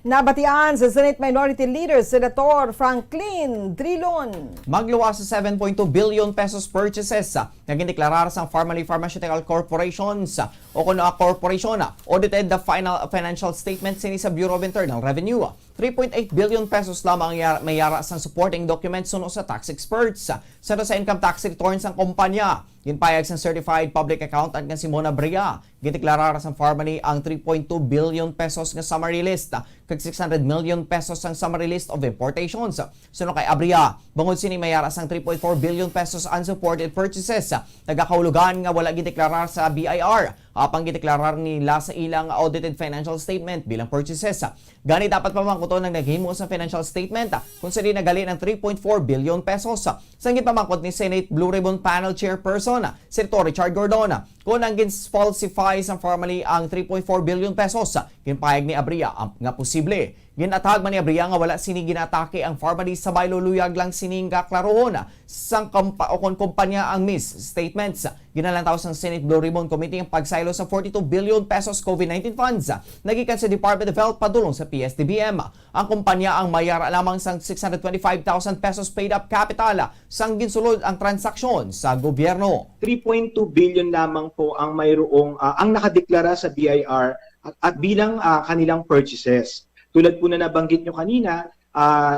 Nabatian sa Senate Minority Leader Senator Franklin Drilon.
Magluwas sa 7.2 billion pesos purchases na ginideklarar sa Pharmaly Pharmaceutical Corporations o kuno corporation audited the final financial statement sini sa Bureau of Internal Revenue. 3.8 billion pesos lamang may yara sa supporting documents suno sa tax experts sa income tax returns ng kumpanya. Ginpayag sa Certified Public Accountant nga si Mona Bria. Gideklarar sa Pharmaly ang 3.2 billion pesos nga summary list kag 600 million pesos ang summary list of importations. Suno kay Abria, bangod sini mayara sang 3.4 billion pesos unsupported purchases. Nagakaulugan nga wala gideklarar sa BIR. Apang gideklarar nila sa ilang audited financial statement bilang purchases. Gani dapat pamangkuto ng naghimo sa financial statement kung saan nagali ng 3.4 billion pesos. Sanggit pamangkot ni Senate Blue Ribbon Panel Chairperson Senator Richard Gordon kung ang gins-falsify sa Pharmaly ang 3.4 billion pesos. Ginpayag ni Abria ang nga posible. Ginatag man ni Abria nga wala sini ginatake ang Pharmaly sa bayluluyag lang sining kaklarohon sang kumpanya ang misstatements. Ginalantaw sang Senate Blue Ribbon Committee ang pagsaylo sa 42 billion pesos COVID-19 funds nagikan sa Department of Health padulong sa PSDBM. Ang kumpanya ang mayara lamang sang 625,000 pesos paid up capital sang ginsulod ang transaksyon sa gobyerno.
3.2 billion lamang po ang mayroong ang nakadeklara sa BIR at bilang kanilang purchases. Tulad po na nabanggit nyo kanina,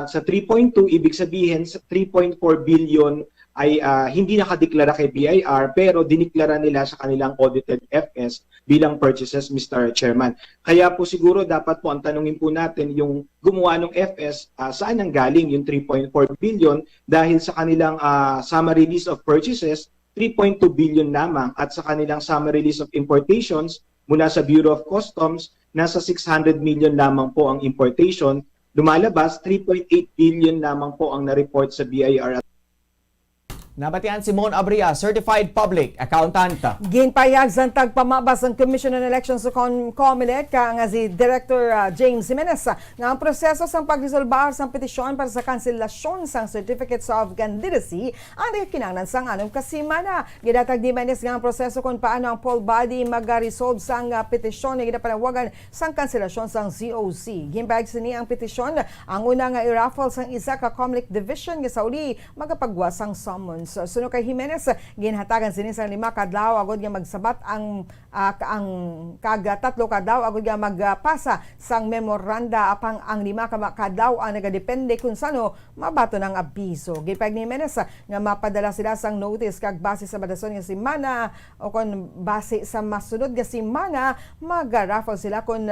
sa 3.2 ibig sabihin sa 3.4 billion ay hindi nakadeklara kay BIR pero diniklara nila sa kanilang audited FS bilang purchases, Mr. Chairman. Kaya po siguro dapat po ang tanungin po natin yung gumawa ng FS, saan ang galing yung 3.4 billion dahil sa kanilang summary list of purchases, 3.2 billion lamang at sa kanilang summary list of importations mula sa Bureau of Customs, nasa 600 million lamang po ang importation. Lumalabas, 3.8 billion lamang po ang na-report sa BIR.
Nabatian si Mon Abria, Certified Public Accountant.
Ginpayag sa tagpamabas ng Commission on Elections sa COMELEC nga si Director James Jimenez nga ang proseso sa pagresolbar sa petisyon para sa kanselasyon sa Certificates of Candidacy ang kinahanglan sa anong kasimana. Gidatag ni Jimenez nga ang proseso kung paano ang poll body mag-resolve sa petisyon na ginapanawagan sa kanselasyon sa COC. Ginpayag sini ang petisyon ang una nga i-raffle sa isa ka COMELEC division nga sa uli magapagwas ang summons. Suno kay Jimenez, ginhatagan sini sa 5 kadlaw agud nga magsabat ang tatlo kadlaw agud nga magpasa sang memoranda apang ang 5 kadlaw ang nagadepende kung sano mabato ng abiso. Gipag ni Jimenez nga mapadala sila sang notice kag base sa badason nga semana o kon base sa masunod nga semana mag-raffle sila kung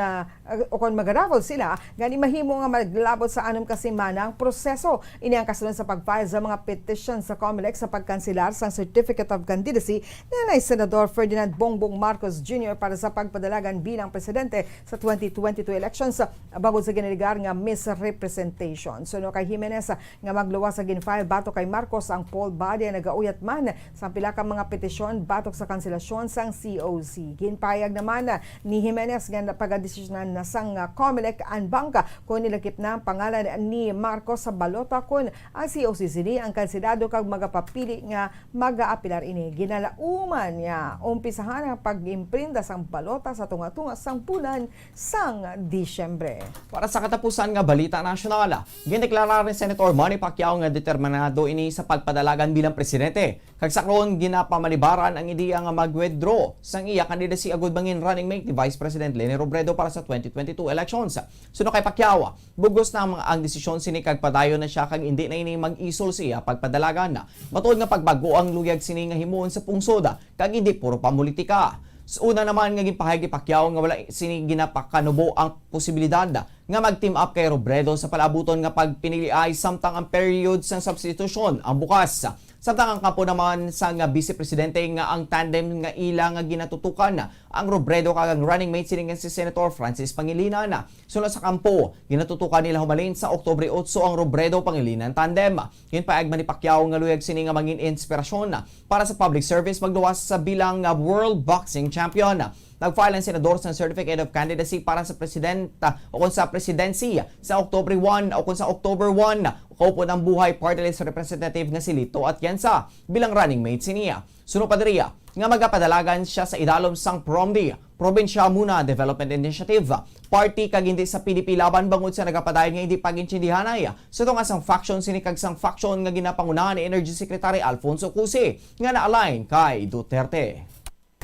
mag-raffle sila gani mahimo nga maglabot sa anom ka semana ang proseso. Ini ang kasunod sa pag-file sa mga petition sa COMELEC sa pagkanselar sa Certificate of Candidacy na Senador Ferdinand Bongbong Marcos Jr. para sa pagpadalagan bilang presidente sa 2022 elections bangod sa giniligar nga misrepresentation. Suno kay Jimenez nga magluwas sa ginfile batok kay Marcos ang poll body na nagauyat man sa pila ka mga petisyon batok sa kanselasyon sang COC. Ginpayag naman ni Jimenez nga napagadesisyonan na sang COMELEC ang bangka kung nilakip na ang pangalan ni Marcos sa balota kung ang COC sini ang kansidado kag magapapili nga mag-aapilar ini. Ginalauman niya umpisahan ang pag-imprinta sang balota sa tunga-tunga sang bulan sang Disyembre.
Para sa katapusan nga balita nasyonal, gindeklarar ni Senator Manny Pacquiao nga determinado ini sa pagpadalagan bilang presidente. Kag sakron ginapamalibaran ang ideya nga mag-withdraw sang iya candidacy agud bangin running mate ni Vice President Leni Robredo para sa 2022 elections. Suno kay Pacquiao, bugos na ang desisyon sini kag padayon na siya kag hindi na ini mag-isol siya pagpadalagan na. Matuod nga pagbago ang luyag sini nga himuon sa pungsod kag hindi puro pamulitika. Una naman nga ginpahayag ni Pacquiao nga wala sini ginapakanubo ang posibilidad nga mag-team up kay Robredo sa palabuton nga pagpinili ay samtang ang period sa substitution ang bukas. Samtang ang kampo naman sa nga Vice Presidente nga ang tandem nga ila nga ginatutukan ang Robredo kag ang running mate sini nga si Senator Francis Pangilinan. Sunod sa kampo, ginatutukan nila humalin sa Oktubre 8 ang Robredo Pangilinan tandem. Yun pa Manny Pacquiao nga luyag sini nga mangin inspirasyon para sa public service magluwas sa bilang World Boxing Champion. Nag-file ang senador sa Certificate of Candidacy para sa presidenta o kung sa presidency sa October 1 o kung sa October 1 kaupo ng buhay party list representative nga si Lito Atienza bilang running mate siniya. Sunod pa diriya nga magapadalagan siya sa idalom sang PROMDI, Probinsya Muna Development Initiative, party kag hindi sa PDP laban bangod sa nagapadayon nga hindi pagintindihanay. Sa tunga sang faction sinikag sang faction nga ginapangunahan ni Energy Secretary Alfonso Cusi nga na-align kay Duterte.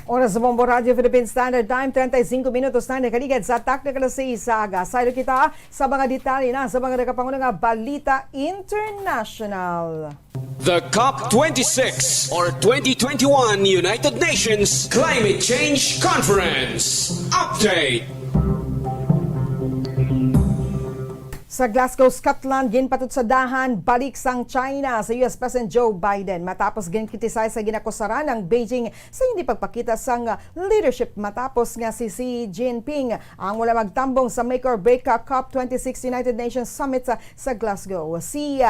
Oras sa Bombo Radio Philippine Standard Time, 35 minutos na nakaligad sa Technical Saga. Saylo kita sa mga detalye na sa mga nakapangunang balita international.
The COP26 or 2021 United Nations Climate Change Conference Update.
Sa Glasgow, Scotland, ginpatud sa dahan balik sang China sa US President Joe Biden matapos ginkritisay sa ginakusaran ng Beijing sa hindi pagpakita sang leadership matapos nga si Xi Jinping ang wala magtambong sa make or break COP26 United Nations Summit sa Glasgow. Si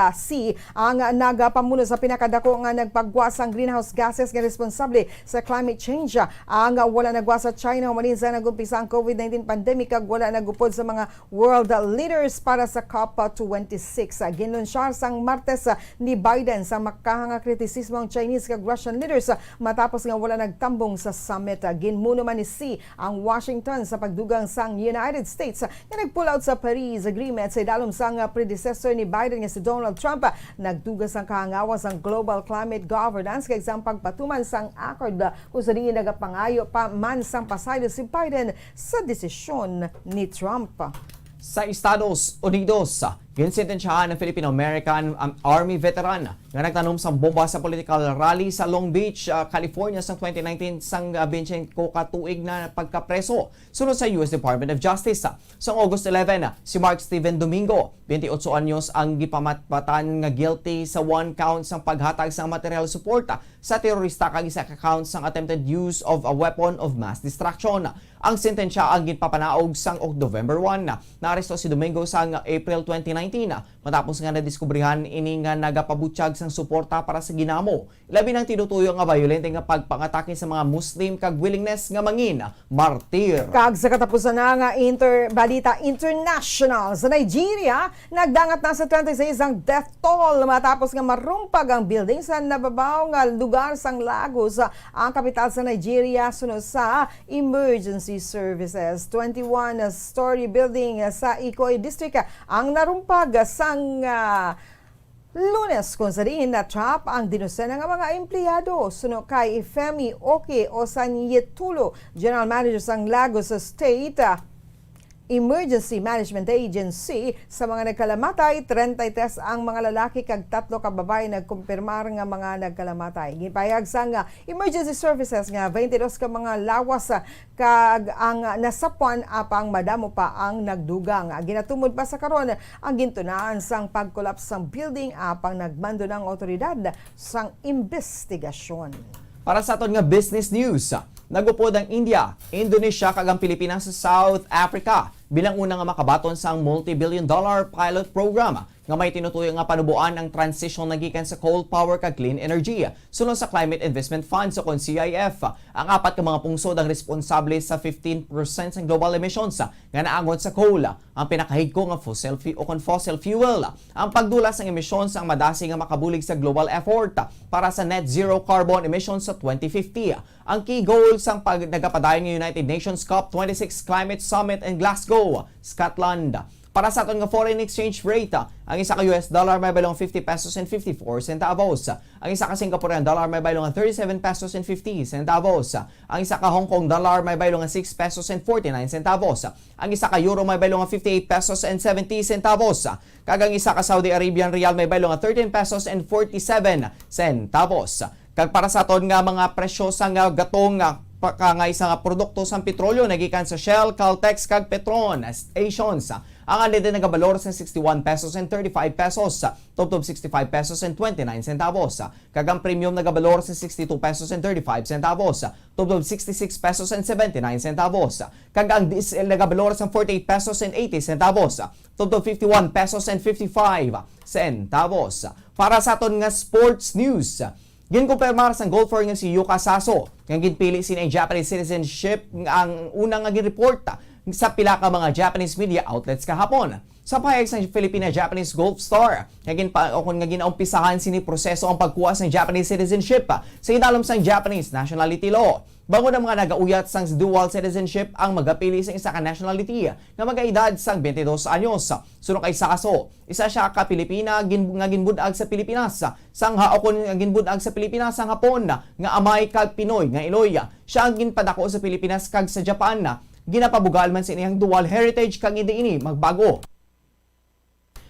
ang nagapamuno sa pinakadako nga nagpagwa sang greenhouse gases nga responsable sa climate change. Ang wala nagwa sa China humalin sa nagumpisa ang COVID-19 pandemic kag wala nagupod sa mga world leaders para sa COP26. Ginlunsyar sang Martes ni Biden sa makahanga kritisismo ang Chinese kag Russian leaders matapos nga wala nagtambong sa summit. Ginmuno man ni Xi ang Washington sa pagdugang sang United States nga nag-pull out sa Paris Agreement sa idalom sang predecessor ni Biden nga si Donald Trump. Nagdugas ang kahangawa sang global climate governance kag sang pagpatuman sang accord kung sa diin nagapangayo pa man sang pasaylo si Biden sa desisyon ni Trump.
Sa Estados Unidos, ginsentensyahan ng Filipino-American Army veteran nga nagtanom sa bomba sa political rally sa Long Beach, California sa 2019 sang 25 katuig na pagkapreso. Sunod sa US Department of Justice, sa August 11, si Mark Steven Domingo, 28 anyos ang gipamatbatan nga guilty sa 1 count sang paghatag sa material support sa terorista kag isa ka count sang attempted use of a weapon of mass destruction. Ang sentensya ang ginpapanaog sang November 1. Naaresto si Domingo sang April 2019 matapos nga nadiskubrihan ini nga nagapabutyag sang suporta para sa ginamo. Labi nang tinutuyo nga violente nga pagpangatake sa mga Muslim kag willingness nga mangin martir.
Kag sa katapusan na nga balita international sa Nigeria, nagdangat na sa 36 ang death toll matapos nga marumpag ang building sa nababaw nga lugar sang Lagos, ang kapital sa Nigeria sunod sa emergency services. 21-story building sa Ikoy District ang narumpag sang Lunes kung sa diin na trap ang dinusena nga mga empleyado. Suno kay Femi Oke o Sanyetulo, General Manager sang Lagos State Emergency Management Agency, sa mga nagkalamatay, 33 ang mga lalaki kag 3 ka babae nagkumpirmar nga mga nagkalamatay. Gipayag sang emergency services nga 22 ka mga lawas kag ang nasapuan apang madamo pa ang nagdugang. Ginatumod pa sa karon ang gintunaan sang pagkolaps sang building apang nagmando ng otoridad sang investigasyon.
Para sa aton nga business news, nagupod ang India, Indonesia kag ang Pilipinas sa South Africa bilang una nga makabaton sa multi-billion-dollar pilot program nga may tinutuyo nga panubuan ang transition nagikan sa coal power kag clean energy. Sunod sa Climate Investment Fund sa CIF, ang 4 ka mga pungsod ang responsable sa 15% sa global emissions nga naangon sa coal, ang pinakahigko nga fossil fuel. Ang pagdulas ng emissions ang madasi nga makabulig sa global effort para sa net zero carbon emissions sa 2050. Ang key goal sang nagapadayon ng United Nations COP26 Climate Summit in Glasgow, Scotland. Para sa aton nga foreign exchange rate, ang isa ka US dollar may balong 50 pesos and 54 centavos. Ang isa ka Singaporean dollar may balong 37 pesos and 50 centavos. Ang isa ka Hong Kong dollar may balong 6 pesos and 49 centavos. Ang isa ka euro may balong 58 pesos and 70 centavos. Kag ang isa ka Saudi Arabian rial may balong 13 pesos and 47 centavos. Kag para sa aton nga mga presyo sa gatong pakangay sa nga produkto sa petrolyo nagikan sa Shell, Caltex kag Petron stations. Ang andi din nagabalor sa 61 pesos and 35 pesos, tubtob 65 pesos and 29 centavos. Kag ang premium nagabalor sa 62 pesos and 35 centavos, tubtob 66 pesos and 79 centavos. Kag ang diesel nagabalor sa 48 pesos and 80 centavos, tubtob 51 pesos and 55 centavos. Para sa aton nga sports news, ginkumpirmar sang golfer nga si Yuka Saso nga ginpili sini Japanese citizenship ang unang nga report sa pila ka mga Japanese media outlets kahapon. Sa pahayag sa Filipina-Japanese golf star, nga ginaumpisahan sini proseso ang pagkuha sa Japanese citizenship sa idalom sang Japanese nationality law. Bango ng mga nagauyat sang dual citizenship ang magapili sa isa ka nationality nga mag-edad sang 22 anyos. Sunod kay Saso, isa siya ka Pilipina nga ginbudag sa Pilipinas. Sang haokon nga ginbudag sa Pilipinas sang Hapon nga amay kag Pinoy nga Iloy. Siya ang ginpadako sa Pilipinas kag sa Japan. Ginapabugal man sa inihang dual heritage kang hindi ini magbago.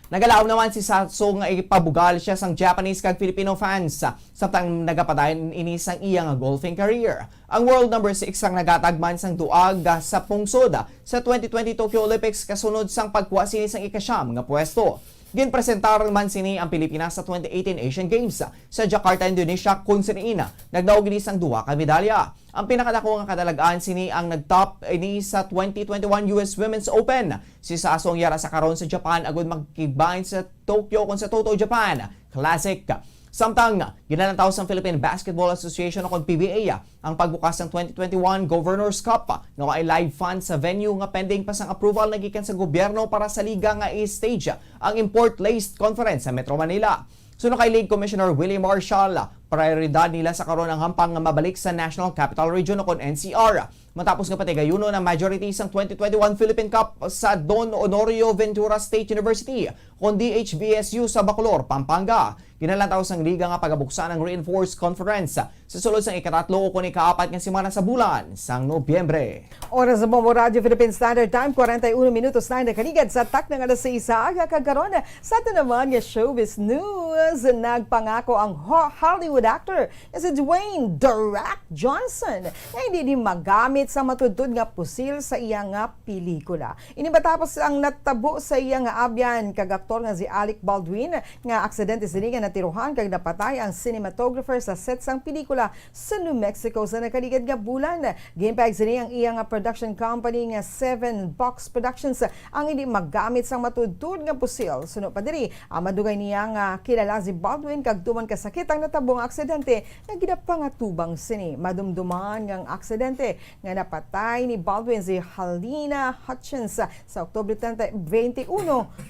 Nagalaom naman si Saso nga ipabugal siya sang Japanese kag Filipino fans samtang nagapadayon ini sang iyang golfing career. Ang world number 6 ang nagatagman sang duag sa pungsod sa 2020 Tokyo Olympics kasunod sang pagkuha sini sang ikasyam nga pwesto. Ginpresentar man sini ang Pilipinas sa 2018 Asian Games sa Jakarta, Indonesia kung siniin nagdaog ini sang duwa ka medalya. Ang pinakadako nga kadalagaan sini ang nagtop ini sa 2021 US Women's Open. Si Saso ang yara sa karon sa Japan agud magkibahin sa Tokyo kung sa Toto Japan Classic. Samtang ginalataw sa Philippine Basketball Association o PBA ang pagbukas ng 2021 Governors Cup nga ay live fund sa venue nga pending pa sang approval nagikan sa gobyerno para sa liga nga i-stage ang import-laced conference sa Metro Manila. Sunod kay League Commissioner Willie Marshall, prioridad nila sa karon ang hampang nga mabalik sa National Capital Region o NCR. Matapos nga patigayuno ng majority sa 2021 Philippine Cup sa Don Honorio Ventura State University o DHBSU sa Bacolor, Pampanga. Ginalantaw sang liga nga pagabuksan ng Reinforced Conference sa sulod sang ikatatlo o ika-apat nga semana sa bulan sang Nobyembre.
Oras sa Bombo Radio Philippine Standard Time, 41 minutos na nakaligad sa tak ng alas 6 aga kagaron. Sa ito naman nga showbiz news, nagpangako ang Hollywood actor na si Dwayne The Rock Johnson na hindi din magamit sa matudtod nga pusil sa iyang nga pelikula. Ini matapos ang natabo sa iyang nga abyan kag aktor nga si Alec Baldwin nga aksidente sini nga natiruhan kag napatay ang cinematographer sa set sang pelikula sa New Mexico sa nakaligad nga bulan. Ginpahayag sini ang iyang production company nga 7 Box Productions ang hindi magamit sang matudtod nga pusil. Suno pa diri, madugay niya nga kilala si Baldwin kag tuman kasakit ang natabong aksidente nga ginapangatubang sini. Madumduman nga aksidente nga napatay ni Baldwin si Halina Hutchins sa Oktubre 21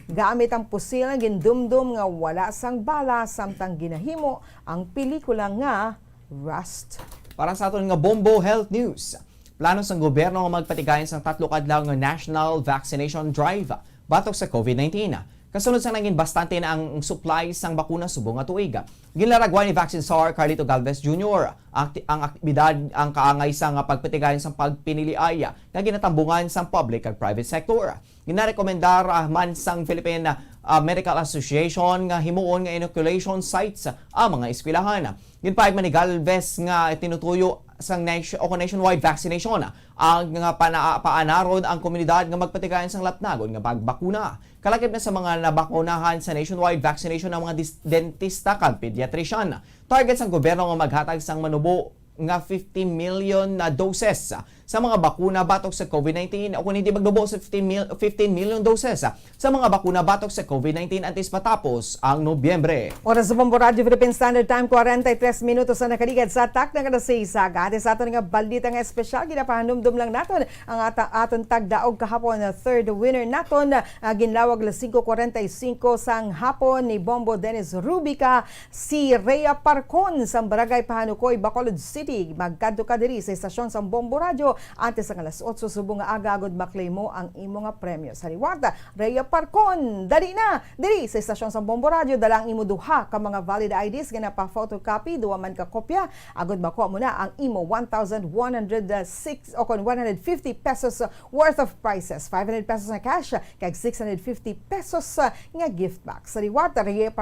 gamit ang pusil nga gindumdum nga wala sang bala samtang ginahimo ang pelikula nga Rust.
Para sa aton nga Bombo Health News, plano sang gobyerno nga magpatigayon sang 3 kadlaw nga National Vaccination Drive batok sa COVID-19. Kasunod sang naging bastante na ang supply sang bakuna subong nga tuig. Ginlaragwan ni Vaccine Czar Carlito Galvez Jr. ang aktibidad ang kaangay sang pagpatigayon sang pagpiniliay nga ginatambungan sang public ag private sector. Ginarekomendar man sang Philippine Medical Association nga himuon nga inoculation sites ang mga eskwelahan. Ginpahayag man ni Galvez nga tinutuyo sang nationwide vaccination ang nga paanaron ang komunidad nga magpatigayon sang lapnagon nga pagbakuna. Kalakip na sa mga nabakunahan sa nationwide vaccination ng mga dentista kag pediatrician. Target sang gobyerno nga maghatag sang manubo nga 50 million na doses sa mga bakuna batok sa COVID-19 o kung hindi magdubo sa 15 million doses sa mga bakuna batok sa COVID-19 antes matapos ang Nobyembre.
Oras sa Bombo Radio Philippine Standard Time, 43 minutos na nakaligad sa tak ng alas 6 aga. Sa aton nga balita nga espesyal, ginapahanumdum lang naton ang aton tagdaog kahapon na third winner naton. Ginlawag la 5:45 sang hapon ni Bombo Dennis Rubica, si Rhea Parcon sa Barangay Pahanukoy, Bacolod City. Magkadto ka diri sa istasyon sa Bombo Radio antes ang alas 8 subong nga aga agad maklay mo ang imo nga premyo. Sa liwata, Rhea Parcon, dali na diri sa istasyon sa Bombo Radio dalang imo duha ka mga valid IDs nga napa-photocopy, duwa man ka kopya agad makuha mo na ang imo 1,106 o kon 150 pesos worth of prizes, 500 pesos na cash kag 650 pesos nga gift box. Sa liwata, Rhea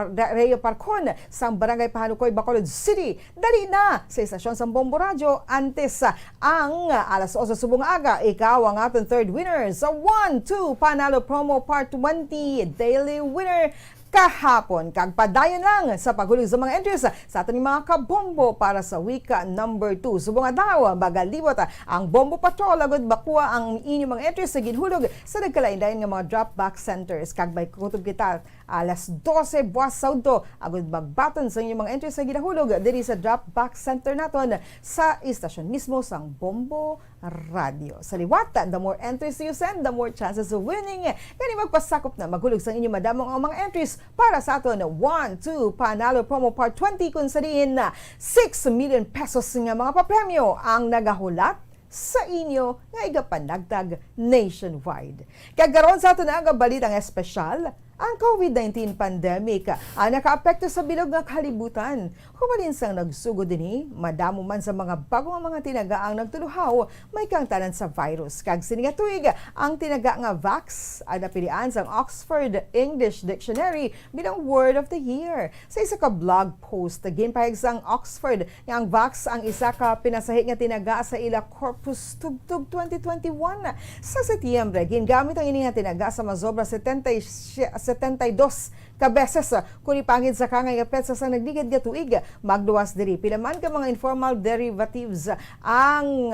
Parcon sa Barangay Pahanukoy, Bacolod City, dali na sa istasyon sa Bombo Radio. Antes ang alas 11 subong aga, ikaw ang ating third winner sa 1-2 Panalo Promo Part 20 Daily Winner kahapon. Kagpadayon lang sa paghulog sa mga entries sa ating mga kabombo para sa wika number 2. Subong daw, bagalibot ang Bombo Patrol agad bakuha ang inyong mga entries sa ginhulog sa nagkalain-lain ng mga drop box centers. Kagbay kutob kita alas 12 buwas saudo agad magbaton sa inyong mga entries sa ginahulog diri sa drop box center naton sa istasyon mismo sang Bombo Radio. Sa liwat, the more entries you send, the more chances of winning. Kani magpasakop na maghulog sa inyong madamong ang mga entries para sa aton 1-2 Panalo Promo Part 20 kung sa diin na 6 million pesos nga mga papremyo ang nagahulat sa inyo nga igapanagtag nationwide. Kagaron sa aton nga balitang espesyal, ang COVID-19 pandemic ang nakaapekto sa bilog nga kalibutan. Humalin sang nagsugod dinhi, madamo man sa mga bagong mga tinaga ang nagtuluhaw, may kang tanan sa virus. Kag sininga tuig, ang tinaga nga Vax ang napilian sa Oxford English Dictionary bilang Word of the Year. Sa isa ka blog post, ginpahig sang Oxford nga ang Vax ang isa ka pinasahi nga tinaga sa ila Corpus Tugtog 2021. Sa Setyembre, gingamit ang ini nga tinaga sa mazobra 72 ka beses kung ipangid sa kangay nga petsa sa nagligid nga tuig magduwas diri pilaman ka mga informal derivatives ang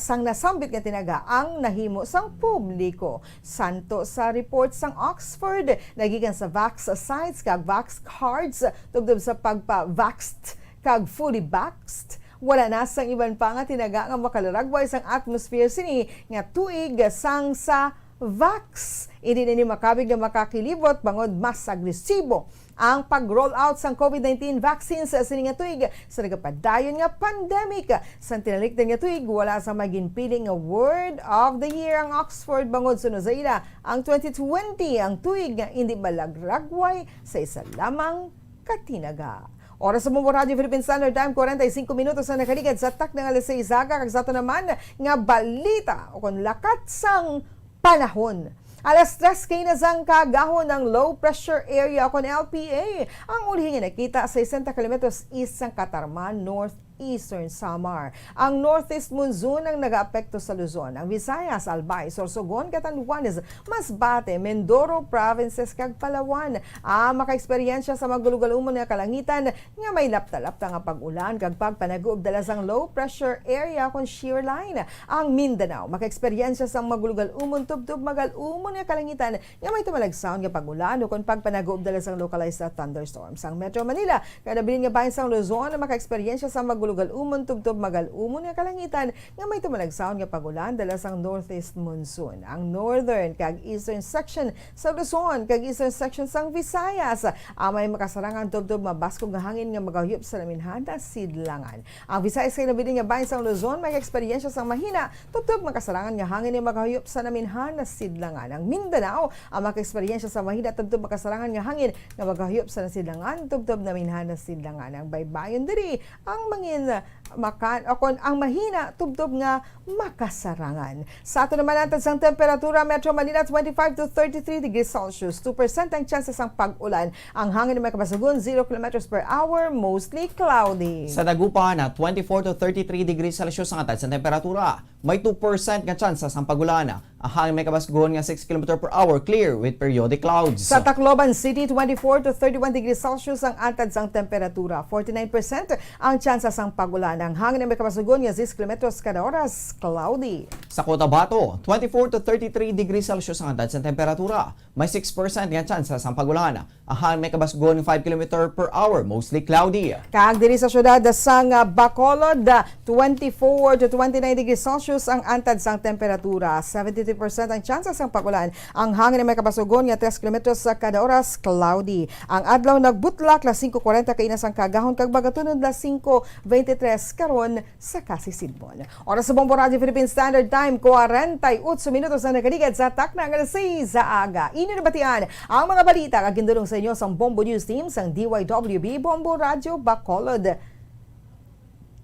sang nasambit nga tinaga ang nahimo sang publiko. Santo sa report sang Oxford nagikan sa Vax sites kag Vax cards tugtog sa pagpa-vaxed kag fully vaxed. Wala na sang iban pa nga tinaga nga makalaragway sang atmosphere sini nga tuig sang sa Vax. Hindi na ni makabig na makakilibot bangod mas agresibo ang pag-roll out sang COVID-19 vaccines sa sininga tuig sa nagapadayon nga pandemic. Sa tinalikdan nga tuig, wala sa maginpiling nga Word of the Year ang Oxford bangod sunod sa ila ang 2020 ang tuig nga hindi malagragway sa isa lamang katinaga. Oras sa Bombo Radio Philippine Standard Time, 45 minutos na nakaligad sa tak ng alas 6 aga. Kagsato naman nga balita o kung lakat sang panahon. Alas 3 kayo na sang kagahon ng low pressure area o LPA. Ang ulihin nga nakita sa 60 kilometers east sang Katarman, Northeastern Samar. Ang northeast monsoon ang nag-aapekto sa Luzon. Ang Visayas, Albay, Sorsogon, Catanduanes, Masbate, Mindoro provinces kag Palawan. Maka-eksperyensya sa magulugalumon nga kalangitan nga may lapta-lapta nga pag-ulan kag pagpanaguog dala sang low pressure area kon shear line. Ang Mindanao maka-eksperyensya sa magulugalumon tubtub magalumon nga kalangitan nga may tumalagsaon nga pag-ulan o kon pagpanaguog dala sang localized thunderstorms. Ang Metro Manila kada bilin nga bahin sang Luzon maka-eksperyensya sa magulugal-umon tubtob magal-umon nga kalangitan nga may tumalagsaon nga pag-ulan dala sang northeast monsoon. Ang northern kag eastern section sa Luzon kag eastern section sang Visayas may makasarangan tubtob mabaskog nga hangin nga magahuyop sa laminhada sidlangan. Ang Visayas kay nabilin nga bahin sang Luzon may eksperyensya sang mahina tubtob makasarangan nga hangin nga magahuyop sa laminhada sidlangan. Ang Mindanao ang maka-eksperyensya sa mahina tubtob makasarangan nga hangin nga magahuyop sa sidlangan tubtob laminhada sidlangan. Ang baybayon diri ang ang mahina tubtob nga makasarangan. Sa ato naman natin sang temperatura, Metro Manila 25 to 33 degrees Celsius. 2% ang chances ang pag-ulan. Ang hangin na may kabasagun 0 kilometers per hour, mostly cloudy.
Sa Dagupan, 24 to 33 degrees Celsius ang atat sa temperatura. May 2% nga chances ang pag-ulan. Ang hangin may kabasagun nga 6 km per hour, clear with periodic clouds.
Sa Tacloban City, 24 to 31 degrees Celsius ang atad sang temperatura. 49% ang chances ang pag-ulan. Ang hangin na may kabasagun nga 6 km kada oras, cloudy.
Sa Cotabato, 24 to 33 degrees Celsius ang atad sa temperatura. May 6% nga chances ang pag-ulan. Ang hangin may kabasagun nga 5 km per hour, mostly cloudy.
Kag diri sa syudad sang Bacolod, 24 to 29 degrees Celsius ang antad sang temperatura. 72% ang chances ang pag-ulan. Ang hangin na may kabasagun nga 3 km kada oras, cloudy. Ang adlaw nagbutlak la 5:40 kainas ang kagahon kag bagatunod la 5:23 karon sa Kasisidmon. Oras sa Bombo Radio Philippine Standard Time, 48 minutos na nakaligad sa tak ng alas 6 sa aga. Inibatian ang mga balita kag gindulong sa inyo sa Bombo News Team sang DYWB Bombo Radio Bacolod.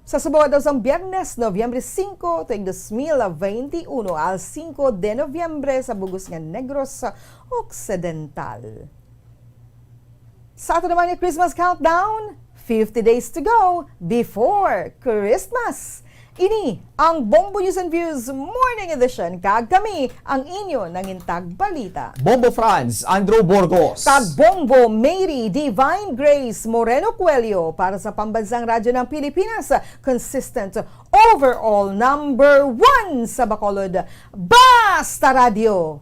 Sa subawa daw sang Biyernes, Nobyembre 5, tuig 2021, al 5 de Nobyembre sa Bugos nga Negros Occidental. Sa ato naman yung Christmas Countdown, 50 days to go before Christmas. Ini ang Bombo News and Views Morning Edition. Kag kami ang inyo nangintag balita.
Bombo Franz, Andrew Burgos.
Kag Bombo Mary Divine Grace Moreno Coelho para sa Pambansang Radyo ng Pilipinas. Consistent overall number 1 sa Bacolod. Basta Radio!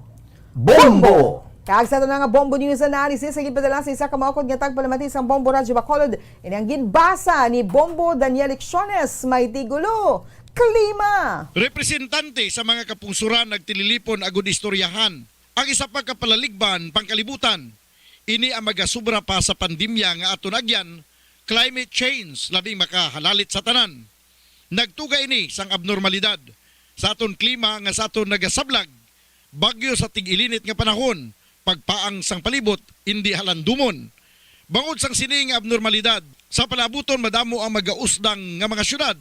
Bombo!
Kag sa ito na nga Bombo News Analysis, ang ipadala sa isa kamaukod nga tagpalamatis ang Bombo Radyo Bacolod. Ini ang ginbasa ni Bombo Daniel Ixones, may tigulo, klima.
Representante sa mga kapungsuran nagtililipon agud istoryahan. Ang isa pa kapalaligban, pangkalibutan. Ini ang magasubra pa sa pandemya nga aton agyan, climate change, labing makahalalit sa tanan. Nagtuga ini sang abnormalidad sa aton klima nga sa aton nagasablag, bagyo sa tig-ilinit nga panahon, pagpaang sang palibot, hindi halandumon. Bangod sang sining abnormalidad, sa palabuton madamo ang magausdang nga mga syudad.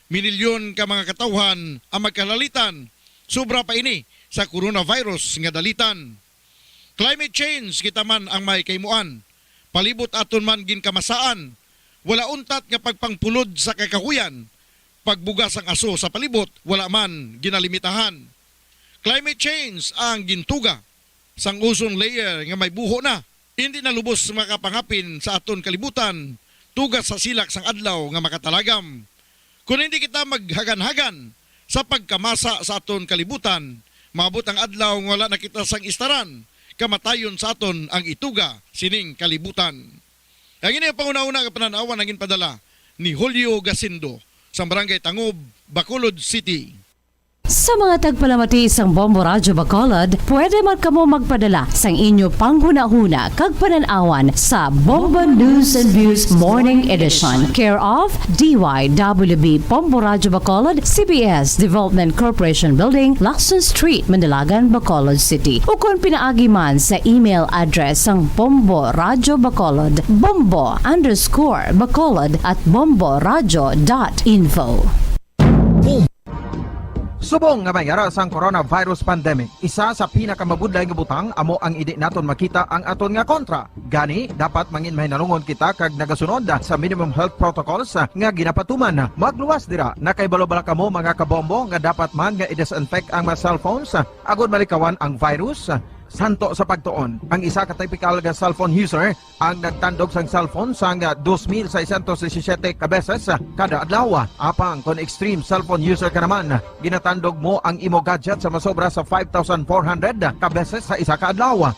Minilyon ka mga katawhan ang magkalalitan, sobra pa ini sa coronavirus nga dalitan. Climate change kita man ang may kaymuan, palibot aton man ginkamasaan, wala untat nga pagpangpulod sa kakahuyan, pagbugas ang aso sa palibot, wala man ginalimitahan. Climate change ang gintuga, sang ozone layer nga may buho na, hindi na lubos makapangapin sa aton kalibutan, tugas sa silak sang adlaw nga makatalagam. Kung hindi kita maghagan-hagan sa pagkamasa sa aton kalibutan, maabot ang adlaw nga wala na kita sang istaran, kamatayon sa aton ang ituga sining kalibutan. Ang ini ang pangunauna nga pananawan ang ginpadala ni Julio Gasindo sa Barangay Tangob, Bacolod City.
Sa mga tagpalamati sang Bombo Radyo Bacolod, pwede man kamo magpadala sang inyo panghuna-huna kag pananawan sa Bombo News and Views Morning Edition. Care of DYWB Bombo Radyo Bacolod, CBS Development Corporation Building, Lacson Street, Mandalagan, Bacolod City. O kung pinaagi man sa email address sang Bombo Radyo Bacolod, bombo_bacolod@bomboradyo.info.
Subong nga mayara sang coronavirus pandemic, isa sa pinakamabudlay nga butang amo ang idi naton makita ang aton nga kontra. Gani dapat mangin mahinalungon kita kag nagasunod sa minimum health protocols nga ginapatuman. Magluwas dira nakaibalo-bala kamo mga kabombo nga dapat man nga i-disinfect ang mga cellphones agud malikawan ang virus. Santo sa pagtuon, ang isa ka typical nga cellphone user ang nagtandog sang cellphone sang 2,617 ka beses kada adlaw. Apang kung extreme cellphone user ka naman, ginatandog mo ang imo gadget sa masobra sa 5,400 ka beses sa isa ka adlaw.